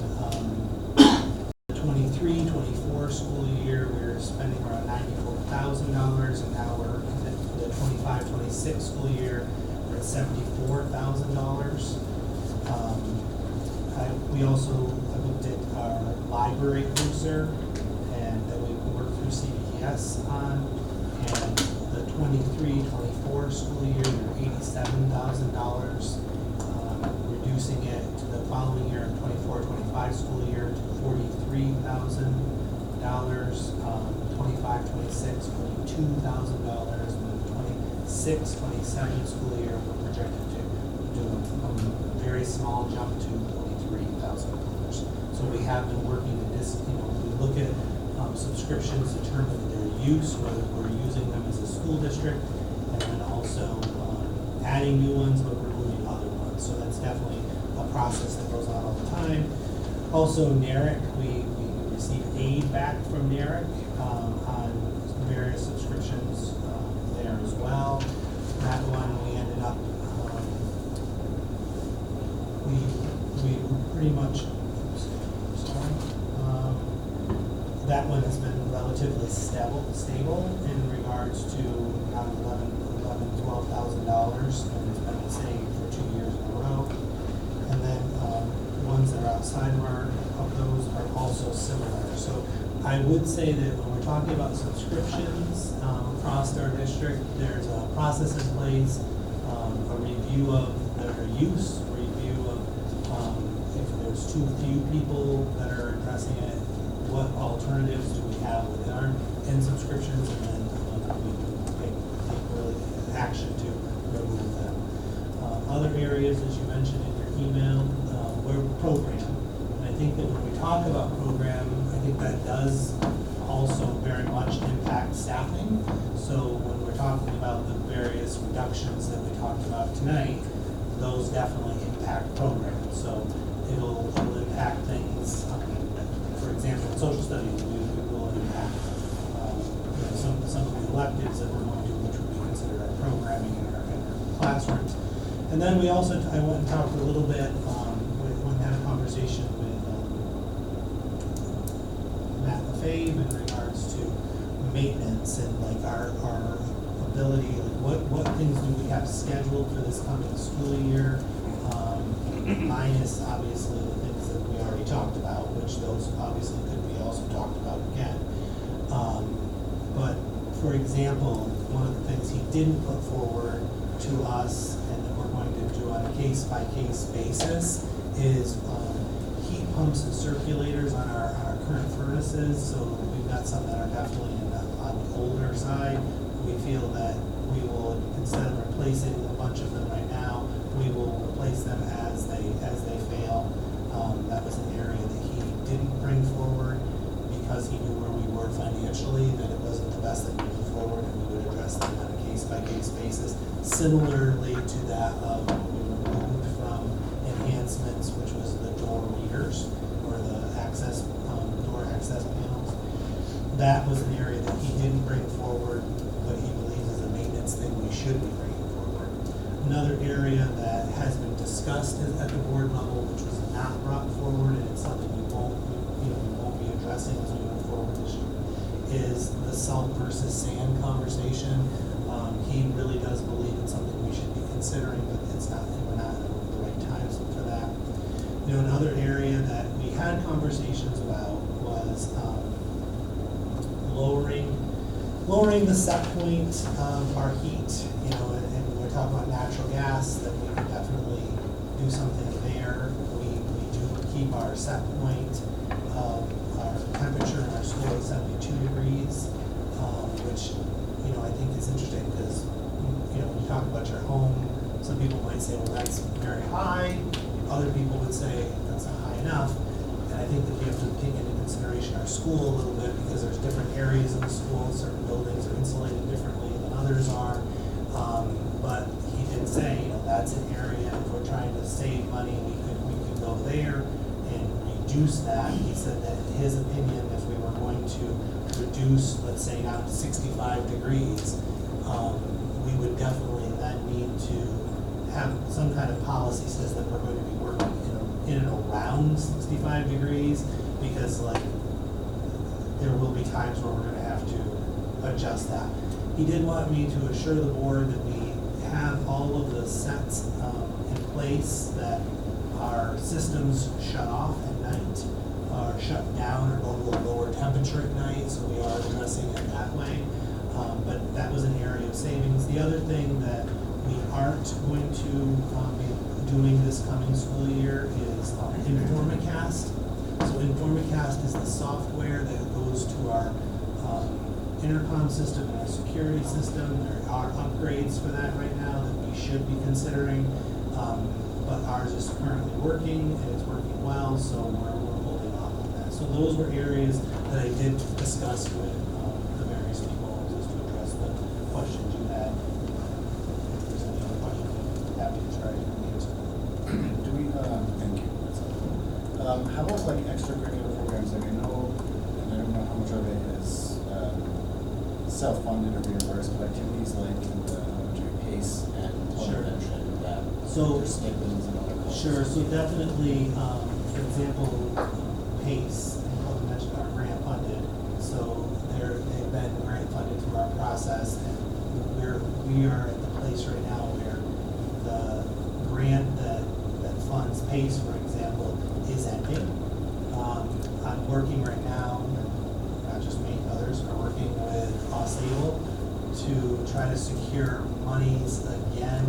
23-24 school year, we were spending around $94,000, and now we're in the 25-26 school year, we're at $74,000. We also looked at our library cruiser, and that we worked through CBS on, and the 23-24 school year, we were $87,000. Reducing it to the following year, 24-25 school year, to $43,000, 25-26, $42,000, and then 26-27 school year, we're projected to do a very small jump to $43,000. So we have been working in this, we look at subscriptions, determine their use, whether we're using them as a school district, and then also adding new ones, but removing other ones. So that's definitely a process that goes on all the time. Also, NARIC, we receive aid back from NARIC on various subscriptions there as well. That one, we ended up, we pretty much, that one has been relatively stable in regards to around $12,000, and it's been the same for 2 years in a row. And then ones that are outside of those are also similar. So I would say that when we're talking about subscriptions across our district, there's a process in place, a review of their use, a review of if there's too few people that are addressing it, what alternatives do we have within our subscriptions, and then we take really action to remove them. Other areas, as you mentioned in your email, we're program. And I think that when we talk about program, I think that does also very much impact staffing. So when we're talking about the various reductions that we talked about tonight, those definitely impact programs. So it'll impact things. For example, in social studies, we will impact some of the electives that we're going to do, which would be considered our programming in our classrooms. And then we also, I went and talked a little bit, went and had a conversation with Matt LaFave in regards to maintenance and like our ability, like what things do we have scheduled for this coming school year, minus obviously the things that we already talked about, which those those obviously could be also talked about again. But for example, one of the things he didn't put forward to us and that we're going to do on a case-by-case basis is heat pumps and circulators on our current furnaces. So we've got some that are definitely on the older side. We feel that we will, instead of replacing a bunch of them right now, we will replace them as they fail. That was an area that he didn't bring forward because he knew where we were financially, that it wasn't the best thing to move forward, and we would address them on a case-by-case basis. Similarly to that of when we moved from enhancements, which was the door readers or the access door access panels. That was an area that he didn't bring forward, but he believes is a maintenance thing we should be bringing forward. Another area that has been discussed at the board level, which was not brought forward, and it's something we won't be addressing as we move forward this year, is the salt versus sand conversation. He really does believe it's something we should be considering, but we're not at the right times for that. Another area that we had conversations about was lowering the set point of our heat, and we're talking about natural gas, that we could definitely do something there. We do keep our set point of our temperature in our school at 72 degrees, which, I think is interesting because, when you talk about your home, some people might say, well, that's very high. Other people would say that's not high enough. And I think that we have to take into consideration our school a little bit because there's different areas of the school. Certain buildings are insulated differently than others are. But he did say, that's an area, if we're trying to save money, we could go there and reduce that. He said that in his opinion, if we were going to reduce, let's say, down to 65 degrees, we would definitely then need to have some kind of policy says that we're going to be working in and around 65 degrees, because there will be times where we're going to have to adjust that. He did want me to assure the board that we have all of the sets in place, that our systems shut off at night, or shut down or go to a lower temperature at night, so we are addressing it that way. But that was an area of savings. The other thing that we aren't going to be doing this coming school year is Informacast. So Informacast is the software that goes to our intercom system and our security system. There are upgrades for that right now that we should be considering, but ours is currently working and it's working well, so we're holding off on that. So those were areas that I did discuss with the various people, just to address the questions you had. If there's any other questions, I'm happy to try to answer. Do we, thank you. That's helpful. How about extracurricular programs? I know, and I don't know how much of it is self-funded or reimbursed, but activities like the PACE and Sure. mentioned that So- there's stipends and other costs. Sure, so definitely, for example, PACE, and mentioned are grant funded, so they've been grant funded through our process, and we are at the place right now where the grant that funds PACE, for example, is ending. I'm working right now, and not just me, others are working with Ausable to try to secure monies again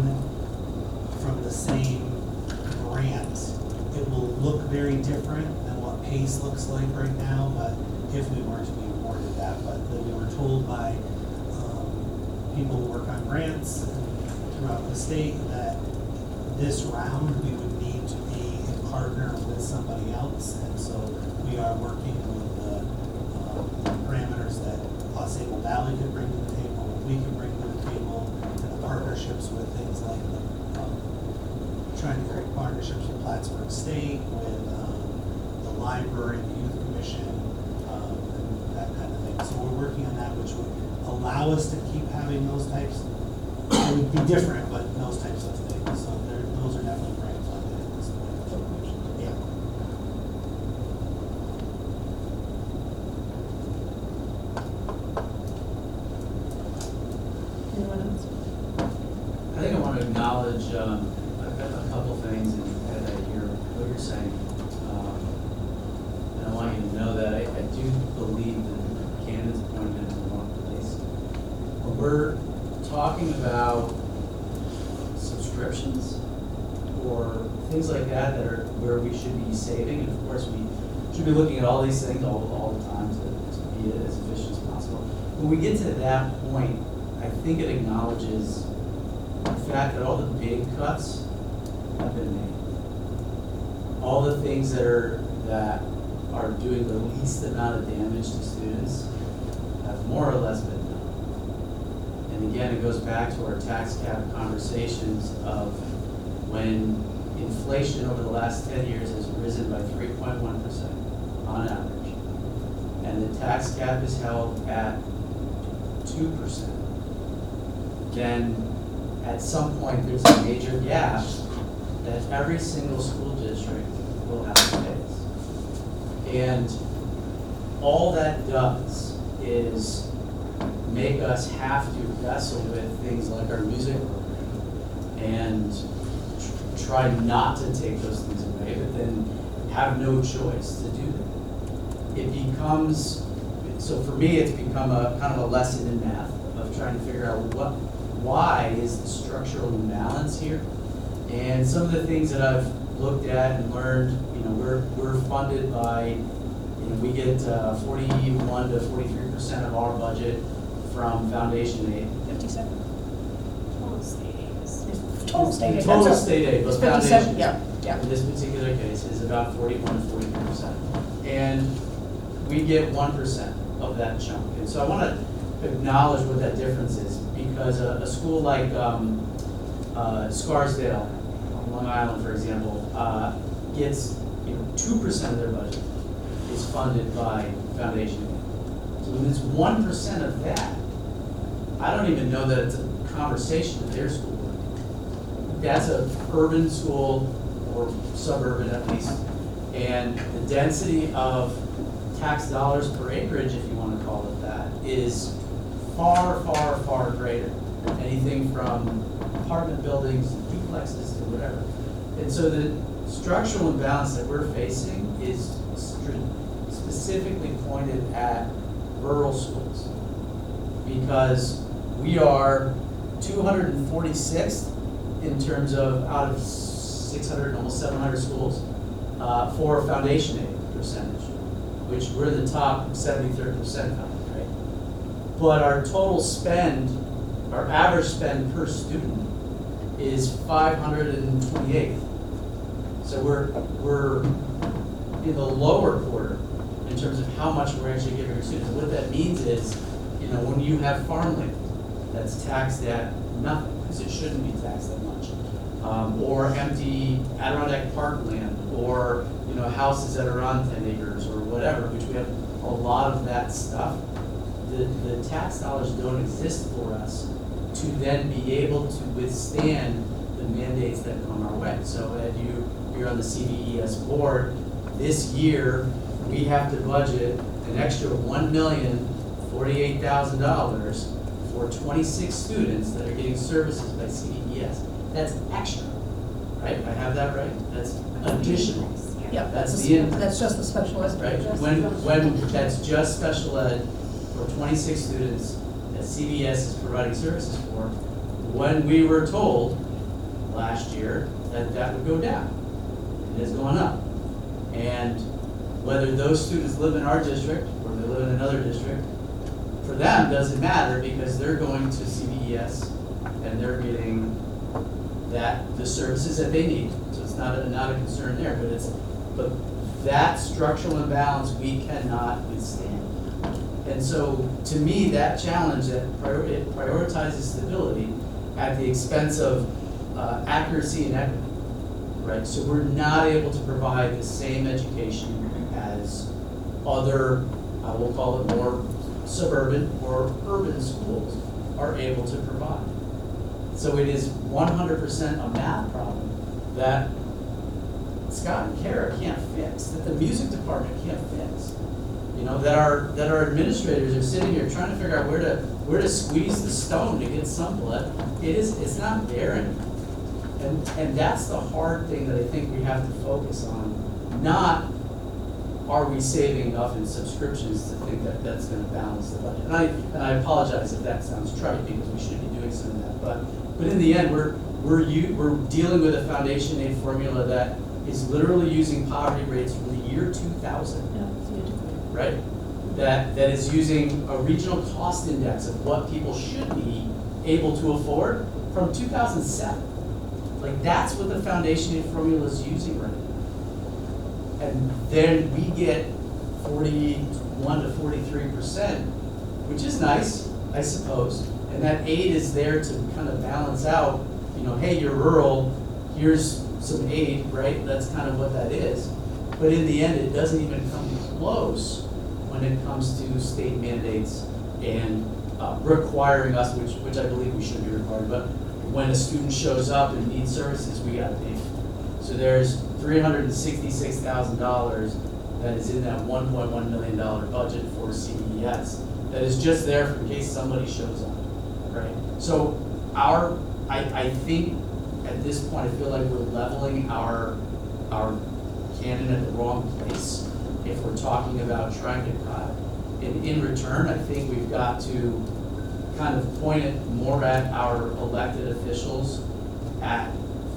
from the same grant. It will look very different than what PACE looks like right now, but if we were to be awarded that, but we were told by people who work on grants throughout the state that this round we would need to be a partner with somebody else, and so we are working with the parameters that Ausable Valley could bring to the table, what we can bring to the table, and the partnerships with things like trying to create partnerships with Plattsburgh State, with the library, the youth commission, and that kind of thing. So we're working on that, which would allow us to keep having those types. It would be different, but those types of things. So those are definitely grant funded at this point. Yeah. Anyone else? I think I want to acknowledge a couple things and that I hear what you're saying. And I want you to talking about subscriptions or things like that that are where we should be saving, and of course we should be looking at all these things all the time to be as efficient as possible. When we get to that point, I think it acknowledges the fact that all the big cuts have been made. All the things that are doing the least amount of damage to students have more or less been done. And again, it goes back to our tax cap conversations of when inflation over the last 10 years has risen by 3.1% on average, and the tax cap is held at 2%, then at some point there's a major gap that every single school district will have to face. And all that does is make us have to wrestle with things like our music program and try not to take those things away, but then have no choice to do that. It becomes, so for me, it's become a kind of a lesson in math of trying to figure out why is the structural imbalance here. And some of the things that I've looked at and learned, we're funded by, we get 41 to 43% of our budget from foundation aid. 57. Total state aid is. Total state aid. Total That's state aid, but It's 57, foundation, yeah. in this particular case, is about 41 to 43%. And we get 1% of that chunk. And so I want to acknowledge what that difference is, because a school like Scarsdale, on Long Island, for example, gets 2% of their budget is funded by foundation aid. So when it's 1% of that, I don't even know that it's a conversation at their school. That's an urban school, or suburban at least, and the density of tax dollars per acreage, if you want to call it that, is far, far, far greater. Anything from apartment buildings, duplexes, to whatever. And so the structural imbalance that we're facing is specifically pointed at rural schools, because we are 246th in terms of out of 600, almost 700 schools for foundation aid percentage, which we're in the top 73rd percentile, right? But our total spend, our average spend per student is 528th. So we're in the lower quarter in terms of how much we're actually giving our students. What that means is, when you have farmland that's taxed at nothing, because it shouldn't be taxed that much, or empty Adirondack Park land, or houses that are on 10 acres or whatever, which we have a lot of that stuff, the tax dollars don't exist for us to then be able to withstand the mandates that come our way. So Ed, you're on the CVES board. This year, we have to budget an extra $1,048,000 for 26 students that are getting services by CVES. That's extra, right? I have that right? That's additional. Yeah, That's that's just the special ed. right? When that's just special ed for 26 students that CVS is providing services for, when we were told last year that would go down, it has gone up. And whether those students live in our district or they live in another district, for them doesn't matter, because they're going to CVES and they're getting the services that they need. So it's not a concern there, but that structural imbalance we cannot withstand. And so to me, that challenge, that it prioritizes stability at the expense of accuracy and equity, right? So we're not able to provide the same education as other, we'll call it more suburban or urban schools are able to provide. So it is 100% a math problem that Scott and Kara can't fix, that the music department can't fix. That our administrators are sitting here trying to figure out where to squeeze the stone to get some blood. It's not there anymore. And that's the hard thing that I think we have to focus on. Not are we saving enough in subscriptions to think that that's gonna balance the budget? And I apologize if that sounds trite, because we should be doing some of that, but in the end, we're dealing with a foundation aid formula that is literally using poverty rates from the year 2000, Yeah, it's antiquated. right? That is using a regional cost index of what people should be able to afford from 2007. Like, that's what the foundation aid formula is using right now. And then we get 41 to 43%, which is nice, I suppose. And that aid is there to kind of balance out, you know, hey, you're rural, here's some aid, right? That's kind of what that is. But in the end, it doesn't even come close when it comes to state mandates and requiring us, which I believe we should be required, but when a student shows up and needs services, we gotta pay for it. So there's $366,000 that is in that $1.1 million budget for CES that is just there in case somebody shows up, right? So I think at this point, I feel like we're leveling our cannon at the wrong place if we're talking about trying to cut. And in return, I think we've got to kind of point it more at our elected officials at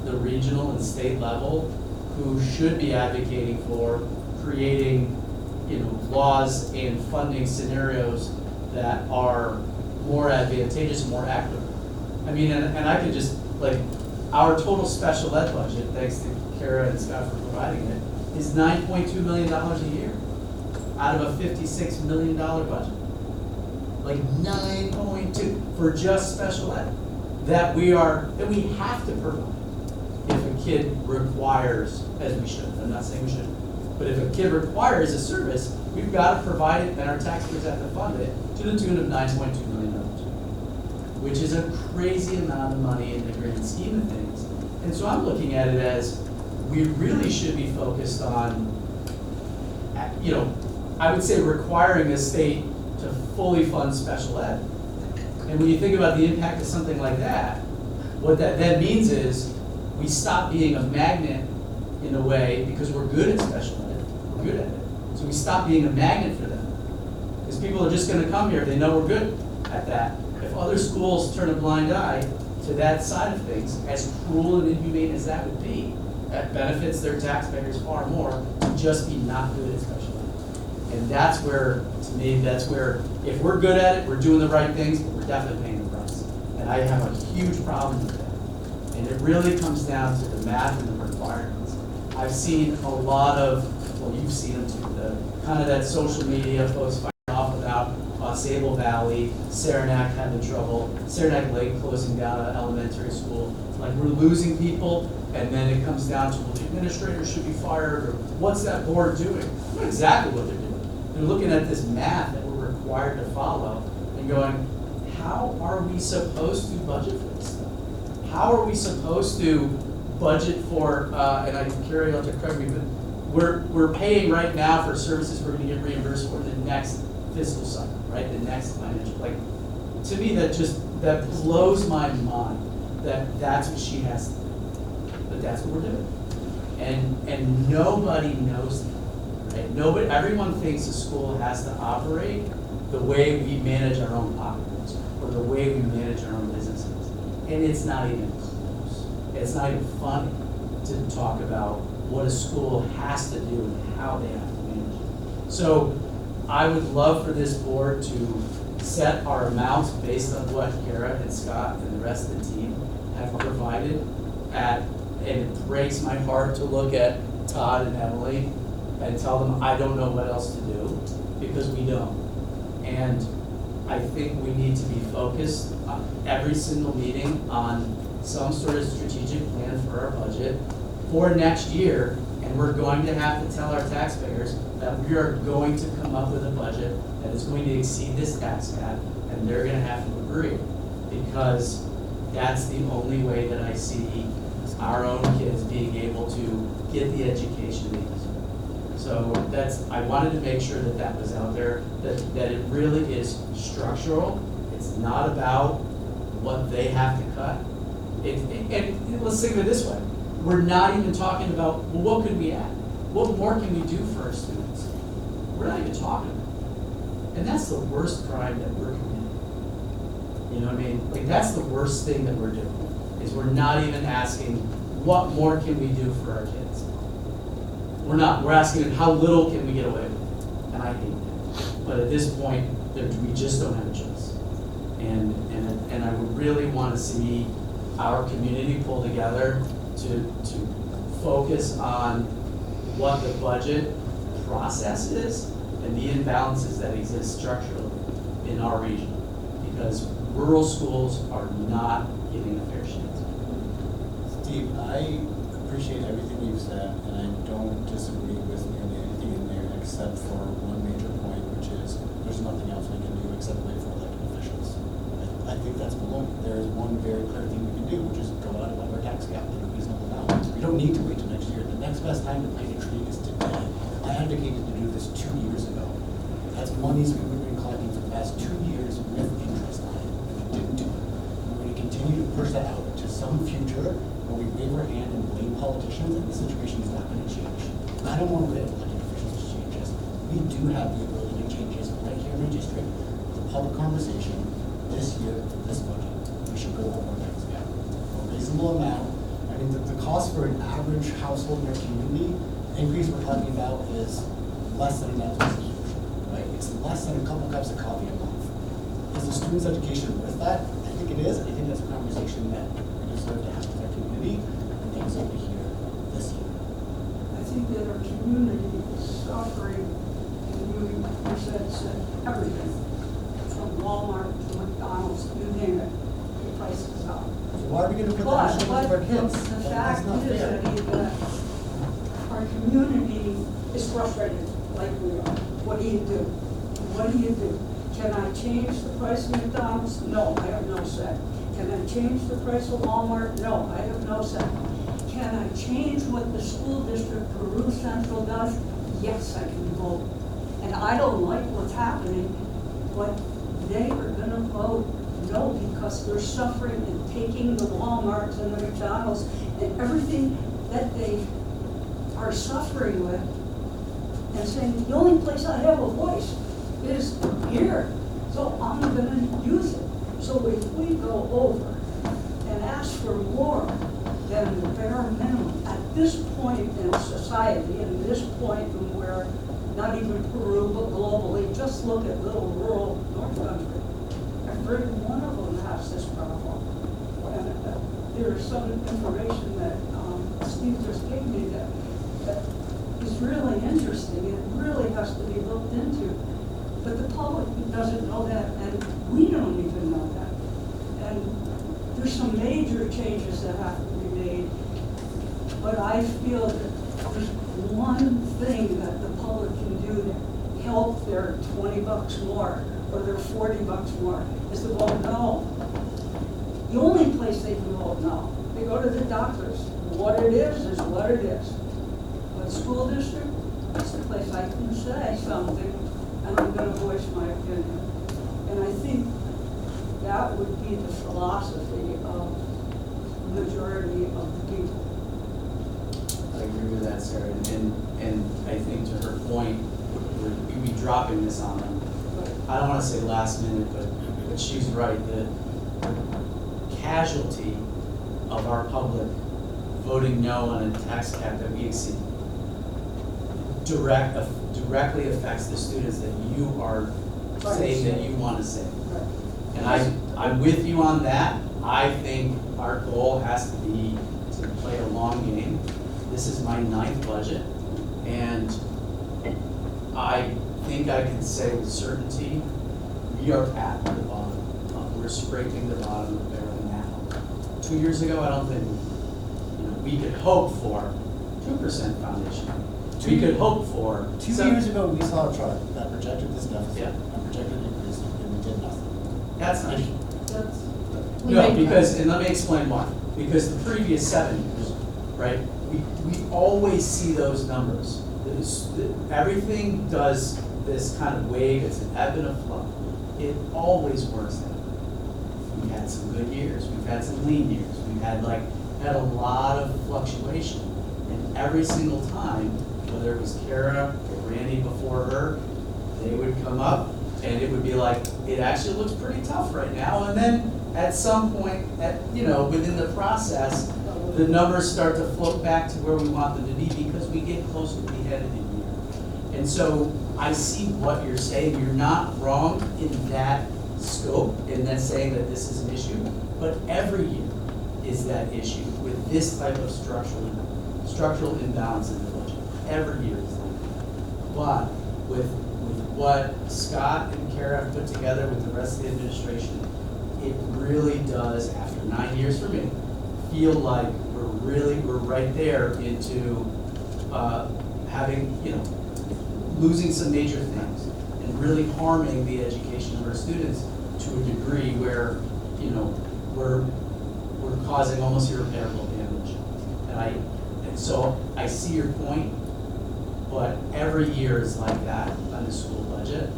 the regional and state level who should be advocating for creating, you know, laws and funding scenarios that are more advantageous and more equitable. I mean, and I can just, like, our total special ed budget, thanks to Kara and Scott for providing it, is $9.2 million a year out of a $56 million budget. Like 9.2 for just special ed that we have to provide if a kid requires, as we should. I'm not saying we shouldn't, but if a kid requires a service, we've got to provide it, and our taxpayers have to fund it to the tune of $9.2 million, which is a crazy amount of money in the grand scheme of things. And so I'm looking at it as we really should be focused on, you know, I would say requiring the state to fully fund special ed. And when you think about the impact of something like that, what that then means is we stop being a magnet in a way because we're good at special ed, we're good at it. So we stop being a magnet for them. Because people are just gonna come here if they know we're good at that. If other schools turn a blind eye to that side of things, as cruel and inhumane as that would be, that benefits their taxpayers far more to just be not good at special ed. And that's where, to me, that's where, if we're good at it, we're doing the right things, but we're definitely paying the price. And I have a huge problem with that. And it really comes down to the math and the requirements. I've seen a lot of, well, you've seen them too, the kind of that social media posts fighting off about Sable Valley, Saranac having trouble, Saranac Lake closing down an elementary school. Like, we're losing people, and then it comes down to, well, the administrator should be fired, or what's that board doing? I know exactly what they're doing. They're looking at this math that we're required to follow and going, how are we supposed to budget for this stuff? How are we supposed to budget for, and I can carry on to correct me, but we're paying right now for services we're gonna get reimbursed for the next fiscal cycle, right? The next financial, like, to me, that blows my mind that that's what she has to do. But that's what we're doing. And nobody knows that. Right? Everyone thinks a school has to operate the way we manage our own pocketbooks or the way we manage our own businesses. And it's not even close. It's not even funny to talk about what a school has to do and how they have to manage it. So I would love for this board to set our amounts based on what Kara and Scott and the rest of the team have provided and it breaks my heart to look at Todd and Emily and tell them I don't know what else to do, because we don't. And I think we need to be focused on every single meeting on some sort of strategic plan for our budget for next year, and we're going to have to tell our taxpayers that we are going to come up with a budget that is going to exceed this tax cap, and they're gonna have to agree, because that's the only way that I see our own kids being able to get the education they deserve. So I wanted to make sure that that was out there, that it really is structural. It's not about what they have to cut. And let's think of it this way. We're not even talking about, well, what could we add? What more can we do for our students? we're not even talking about it. And that's the worst crime that we're committing. You know what I mean? Like, that's the worst thing that we're doing, is we're not even asking, what more can we do for our kids? We're not, we're asking how little can we get away with, and I hate that. But at this point, we just don't have a choice. And I would really want to see our community pull together to focus on what the budget process is and the imbalances that exist structurally in our region. Because rural schools are not getting a fair shake. Steve, I appreciate everything you've said, and I don't disagree with nearly anything in there except for one major point, which is there's nothing else we can do except wait for elected officials. I think that's baloney. There is one very clear thing we can do, which is go out above our tax cap in a reasonable amount. We don't need to wait till next year. The next best time to plant a tree is today. I advocated to do this 2 years ago. That's monies we've been collecting for the past 2 years with interest on it, and we didn't do it. We're going to continue to push that out to some future where we wave our hand and blame politicians, and the situation is not going to change. And I don't want to wait for elected officials to change us. We do have the ability to change this right here in our district. The public conversation this year, this budget, we should go over our tax cap. A reasonable amount. I mean, the cost for an average household in our community, the increase we're talking about is less than a Netflix subscription, right? It's less than a couple cups of coffee a month. Is the student's education worth that? I think it is. I think that's a conversation that we deserve to have with our community, and things over here this year. I think that our community is suffering, and you said everything, from Walmart to McDonald's, you name it, the price is up. So why are we going to put that on our kids? The That's fact not is fair. that our community is frustrated like we are. What do you do? What do you do? Can I change the price of McDonald's? No, I have no say. Can I change the price of Walmart? No, I have no say. Can I change what the school district, Peru Central does? Yes, I can vote. And I don't like what's happening, but they are gonna vote no because they're suffering and taking the Walmarts and the McDonald's and everything that they are suffering with and saying, the only place I have a voice is here, so I'm gonna use it. So if we go over and ask for more than the bare minimum at this point in society, and this point in where not even Peru, but globally, just look at little rural North Country. Every one of them has this problem. And there's some information that Steve just gave me that is really interesting and really has to be looked into. But the public doesn't know that, and we don't even know that. And there's some major changes that have to be made, but I feel that there's one thing that the public can do to help their $20 more or their $40 more is to vote no. The only place they can vote no, they go to the doctors. What it is what it is. But school district, that's the place I can say something, and I'm gonna voice my opinion. And I think that would be the philosophy of the majority of the people. I agree with that, Sarah, and I think to her point, we'd be dropping this on them. I don't wanna say last minute, but she's right, the casualty of our public voting no on a tax cap that we exceed directly affects the students that you are saying that you wanna save. And I'm with you on that. I think our goal has to be to play a long game. This is my 9th budget, and I think I can say with certainty, we are at the bottom. We're scraping the bottom of the barrel now. 2 years ago, I don't think, we could hope for 2% foundation. We could hope for. 2 years ago, we saw a chart that projected this deficit Yeah. and projected an increase, and we did nothing. That's not. We No, make- because, and let me explain why. Because the previous 7 years, right, we always see those numbers. Everything does this kind of wave, it's an ebb and a flow. It always works that way. We've had some good years, we've had some lean years, we've had a lot of fluctuation. And every single time, whether it was Kara or Randy before her, they would come up and it would be like, it actually looks pretty tough right now. And then at some point, within the process, the numbers start to float back to where we want them to be because we get close to the end of the year. And so I see what you're saying. You're not wrong in that scope, in that saying that this is an issue, but every year is that issue with this type of structural imbalance in the budget. Every year is like that. But with what Scott and Kara have put together with the rest of the administration, it really does, after 9 years for me, feel like we're right there into losing some major things and really harming the education of our students to a degree where, we're causing almost irreparable damage. And so I see your point, but every year is like that on the school budget.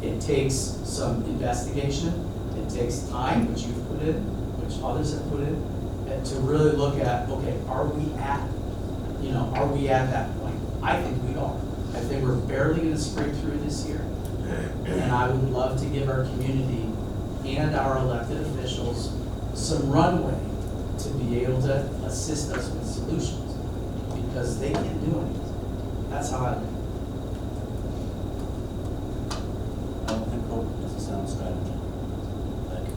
It takes some investigation, it takes time, which you've put in, which others have put in, and to really look at, okay, are we at that point? I think we are. I think we're barely gonna scrape through this year. And I would love to give our community and our elected officials some runway to be able to assist us with solutions, because they can't do anything. That's how I think. I don't think hope is a sound strategy. Like,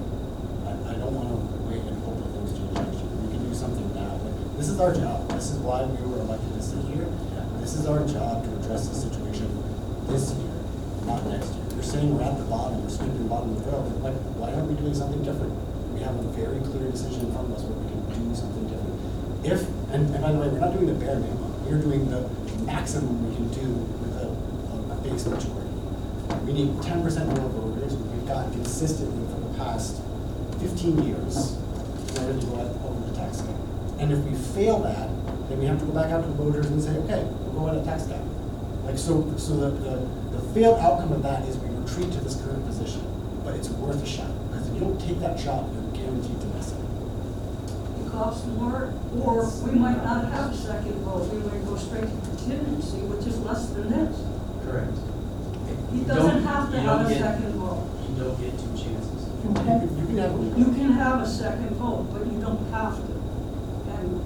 I don't want to wait and hope that things change next year. We can do something now. Like, this is our job. This is why we were elected to sit here. This is our job to address the situation this year, not next year. You're saying we're at the bottom, we're sweeping the bottom of the barrel. Like, why aren't we doing something different? We have a very clear decision in front of us where we can do something different. And by the way, we're not doing the bare minimum. We're doing the maximum we can do with a base majority. We need 10% more voters. We've gotten consistently for the past 15 years in order to go over the tax cap. And if we fail that, then we have to go back out to the voters and say, okay, we'll go at a tax cap. Like, so the failed outcome of that is we retreat to this current position, but it's worth a shot. Because if you don't take that shot, you're guaranteed to miss it. It costs more, or we might not have a second vote. We might go straight to contingency, which is less than this. Correct. He doesn't have to have a second vote. You don't get two chances. You can You can have a second vote, but you don't have to. And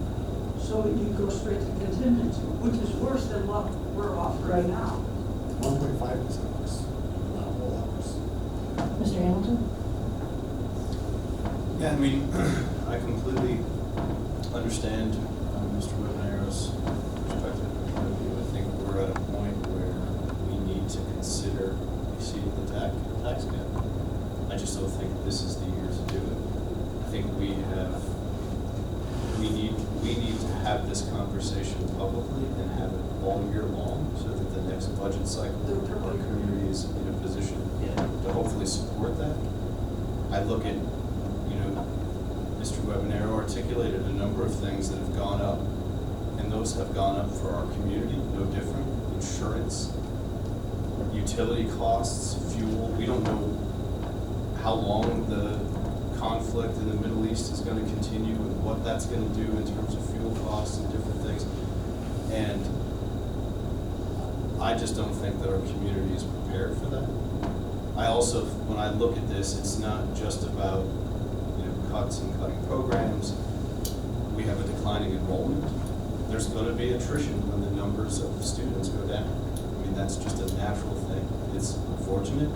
so you go straight to contingency, which is worse than what we're offering now. 1.5% worse, not a whole lot worse. Mr. Hamilton? Yeah, I mean, I completely understand Mr. Webinaro's perspective and point of view. I think we're at a point where we need to consider exceeding the tax cap. I just don't think this is the year to do it. I think we need to have this conversation publicly and have it all year long so that the next budget cycle, our community is in a position to hopefully support that. I look at, Mr. Webanero articulated a number of things that have gone up, and those have gone up for our community, no different. Insurance, utility costs, fuel. We don't know how long the conflict in the Middle East is going to continue and what that's going to do in terms of fuel costs and different things. And I just don't think that our community is prepared for that. I also, when I look at this, it's not just about cuts and cutting programs. We have a declining enrollment. There's going to be attrition when the numbers of students go down. I mean, that's just a natural thing. It's unfortunate,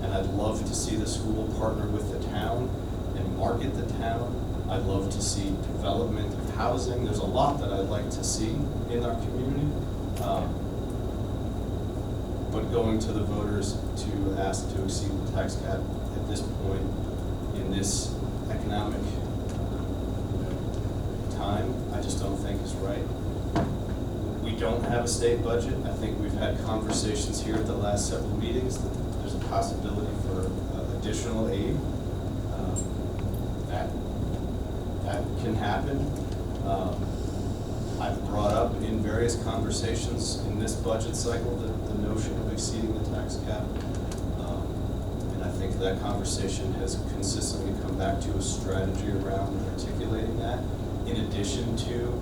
and I'd love to see the school partner with the town and market the town. I'd love to see development of housing. There's a lot that I'd like to see in our community. But going to the voters to ask to exceed the tax cap at this point in this economic time, I just don't think is right. We don't have a state budget. I think we've had conversations here at the last several meetings that there's a possibility for additional aid. That can happen. I've brought up in various conversations in this budget cycle the notion of exceeding the tax cap. And I think that conversation has consistently come back to a strategy around articulating that, in addition to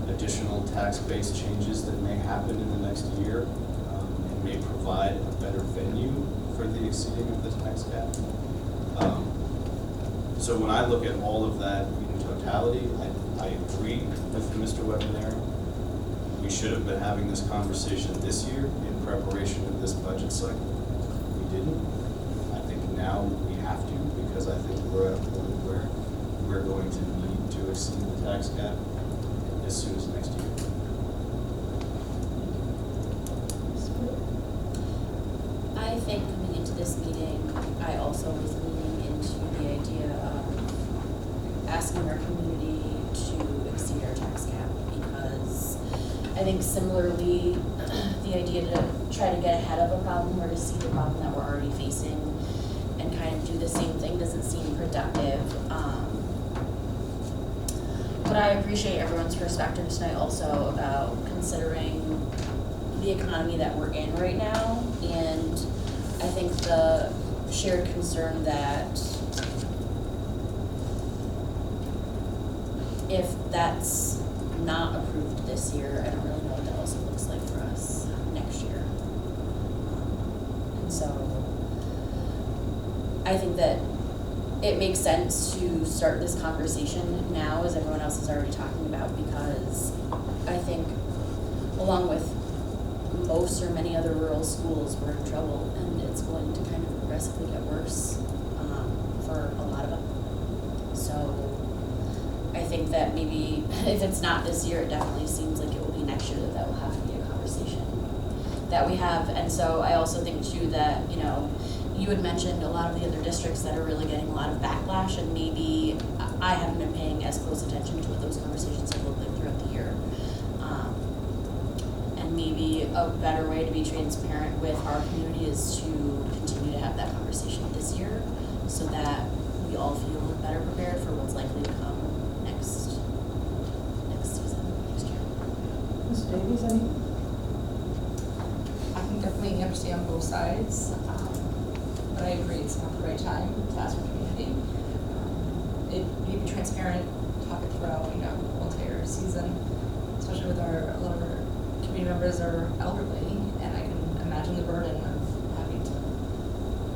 additional tax-based changes that may happen in the next year, in may provide a better venue for the exceeding of the tax cap. So when I look at all of that in totality, I agree with Mr. Webanero. We should have been having this conversation this year in preparation of this budget cycle. We didn't. I think now we have to, because I think we're at a point where we're going to need to exceed the tax cap as soon as next year. I think coming into this meeting, I also was leaning into the idea of asking our community to exceed our tax cap, because I think similarly, the idea to try to get ahead of a problem or to see the problem that we're already facing and kind of do the same thing doesn't seem productive. But I appreciate everyone's perspective tonight also about considering the economy that we're in right now, and I think the shared concern that if that's not approved this year, I don't really know what that also looks like for us next year. And so I think that it makes sense to start this conversation now, as everyone else is already talking about, because I think along with most or many other rural schools, we're in trouble, and it's going to kind of progressively get worse for a lot of them. So I think that maybe if it's not this year, it definitely seems like it will be next year that will have to be a conversation that we have. And so I also think too that, you know, you had mentioned a lot of the other districts that are really getting a lot of backlash, and maybe I haven't been paying as close attention to what those conversations have looked like throughout the year. And maybe a better way to be transparent with our community is to continue to have that conversation this year, so that we all feel better prepared for what's likely to come next season, next year. Ms. Davies, any? I can definitely understand both sides, but I agree it's not the right time to ask our community. It may be transparent, talk it throughout, you know, the whole entire season, especially with a lot of our community members are elderly, and I can imagine the burden of having to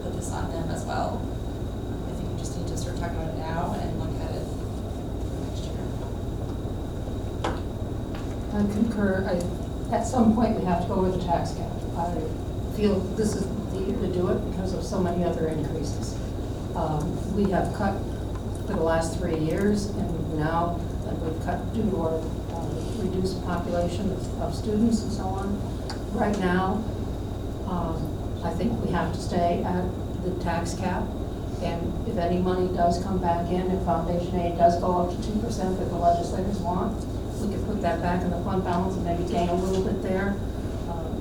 put this on them as well. I think we just need to start talking about it now and look at it next year. I concur. At some point, we have to go over the tax cap. I feel this is the year to do it because of so many other increases. We have cut for the last 3 years, and now that we've cut due to our reduced population of students and so on. Right now, I think we have to stay at the tax cap, and if any money does come back in, if foundation aid does go up to 2% that the legislators want, we could put that back in the fund balance and maybe gain a little bit there.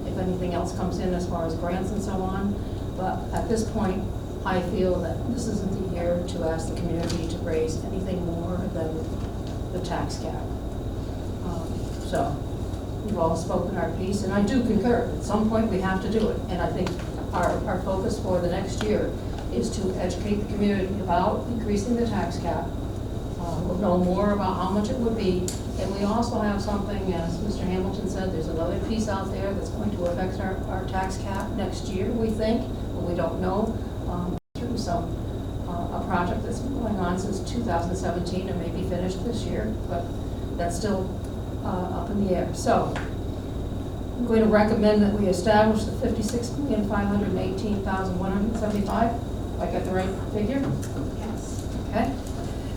If anything else comes in as far as grants and so on. But at this point, I feel that this isn't the year to ask the community to raise anything more than the tax cap. So we've all spoken our piece, and I do concur. At some point, we have to do it. And I think our focus for the next year is to educate the community about increasing the tax cap. We'll know more about how much it would be. And we also have something, as Mr. Hamilton said, there's another piece out there that's going to affect our tax cap next year, we think, but we don't know, through a project that's been going on since 2017 and may be finished this year, but that's still up in the air. So I'm going to recommend that we establish the $56,518,175. I got the right figure? Yes. Okay.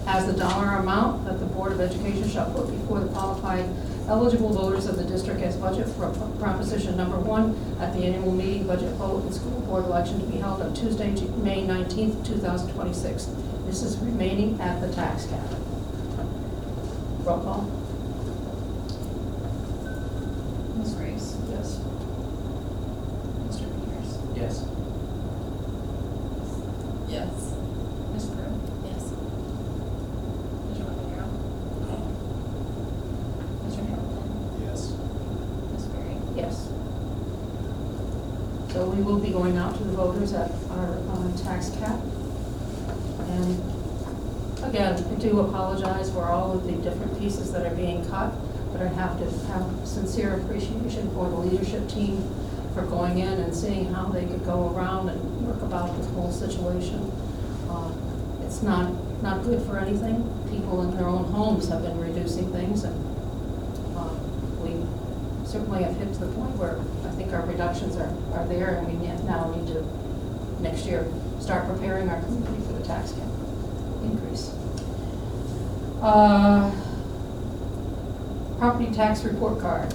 As the dollar amount that the Board of Education shall put before the qualified eligible voters of the district as budget for proposition number 1 at the annual meeting budget vote and school board election to be held on Tuesday, May 19th, 2026. This is remaining at the tax cap. Roll call. Ms. Grace? Yes. Mr. Peters? Yes. Yes. Ms. Brew? Yes. Mr. Webanero? Mr. Hamilton? Yes. Ms. Berry? Yes. So we will be going out to the voters at our tax cap. And again, I do apologize for all of the different pieces that are being cut, but I have to have sincere appreciation for the leadership team for going in and seeing how they could go around and work about this whole situation. It's not good for anything. People in their own homes have been reducing things, and we certainly have hit to the point where I think our reductions are there, and we now need to, next year, start preparing our community for the tax cap increase. Property tax report card.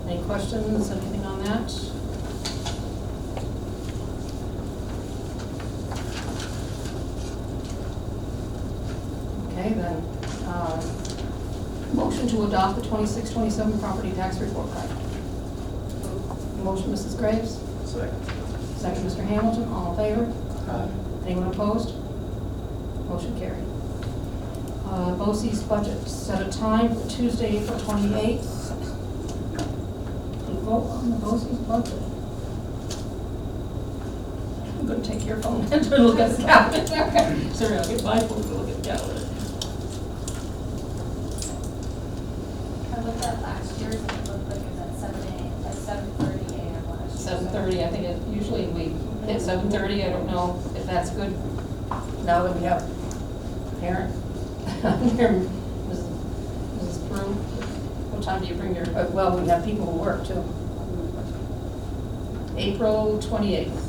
Any questions, anything on that? Okay, then, motion to adopt the 26-27 property tax report card. Motion, Mrs. Graves? Second. Second, Mr. Hamilton, all in favor? Aye. Anyone opposed? Motion carried. BOCES budget, set a time for Tuesday, April 28th. To vote on the BOCES budget. I'm going to take your phone and look at the calendar. Sorry, I'll get my phone to look at the calendar. I looked at last year's and it looked like it was at 7:30 a.m. last year. 7:30, I think usually we hit 7:30. I don't know if that's good now that we have parent. Here, Mrs. Brew, what time do you bring your, well, we have people who work too. April 28th.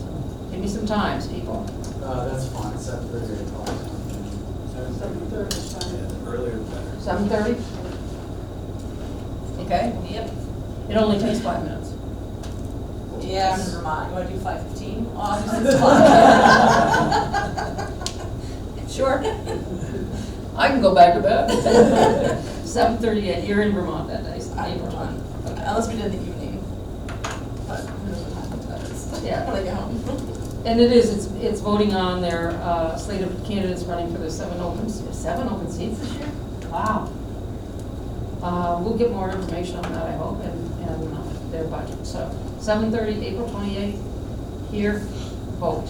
Give me some times, people. That's fine, 7:30 o'clock. 7:30 is fine. Yeah, earlier the better. 7:30? Okay? Yep. It only takes 5 minutes. Yeah, I'm in Vermont. You want to do 5:15? Oh, I'll do 6 o'clock. Sure. I can go back to bed. 7:38, you're in Vermont that day, April 1. Unless we did in the evening. But who knows what happens that is. Yeah. When I get home. And it's voting on their slate of candidates running for the 7 open seats this year? Wow. We'll get more information on that, I hope, and their budget. So 7:30, April 28th, here, vote.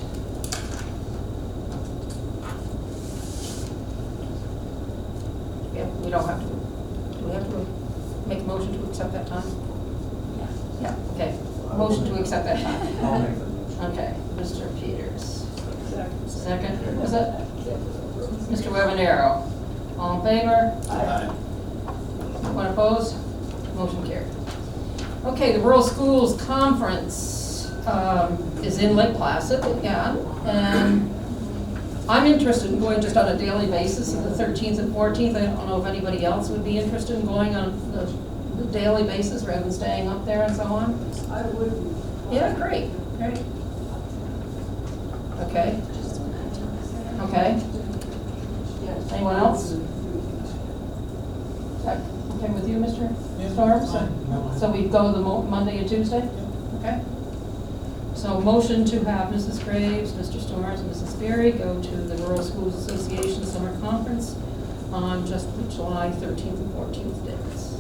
Yeah, we don't have to, do we have to make a motion to accept that time? Yeah, okay. Motion to accept that time. I'll make the motion. Okay, Mr. Peters. Second, was it? Mr. Webanero. All in favor? Aye. Anyone opposed? Motion carried. Okay, the Rural Schools Conference is in Lake Placid again, and I'm interested in going just on a daily basis on the 13th and 14th. I don't know if anybody else would be interested in going on the daily basis rather than staying up there and so on. I would. Yeah, great. Okay. Okay. Yes. Anyone else? Is that okay with you, Mr. Storm? So we go the Monday and Tuesday? Okay. So motion to have Mrs. Graves, Mr. Storms, and Mrs. Berry go to the Rural Schools Association Summer Conference on just the July 13th and 14th dates.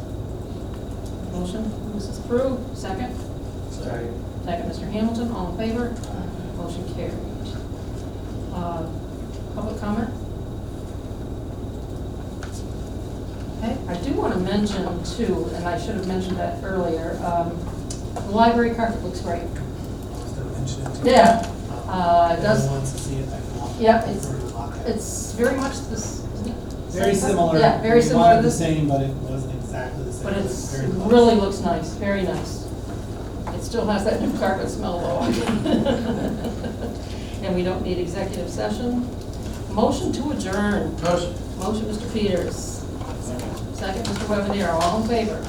Motion, Mrs. Prue, second. Sorry. Second, Mr. Hamilton, all in favor? Motion carried. Public comment? Okay, I do want to mention too, and I should have mentioned that earlier, the library carpet looks great. I was gonna mention it too. Yeah, it does. Everyone wants to see it, I can walk. Yeah, through and walk it. it's very much this. Very similar. Yeah, very We similar wanted to the this. same, but it wasn't exactly the same. But It it's, was very it close. really looks nice, very nice. It still has that new carpet smell though. And we don't need executive session. Motion to adjourn. Motion. Motion, Mr. Peters. Second, Mr. Webanero, all in favor?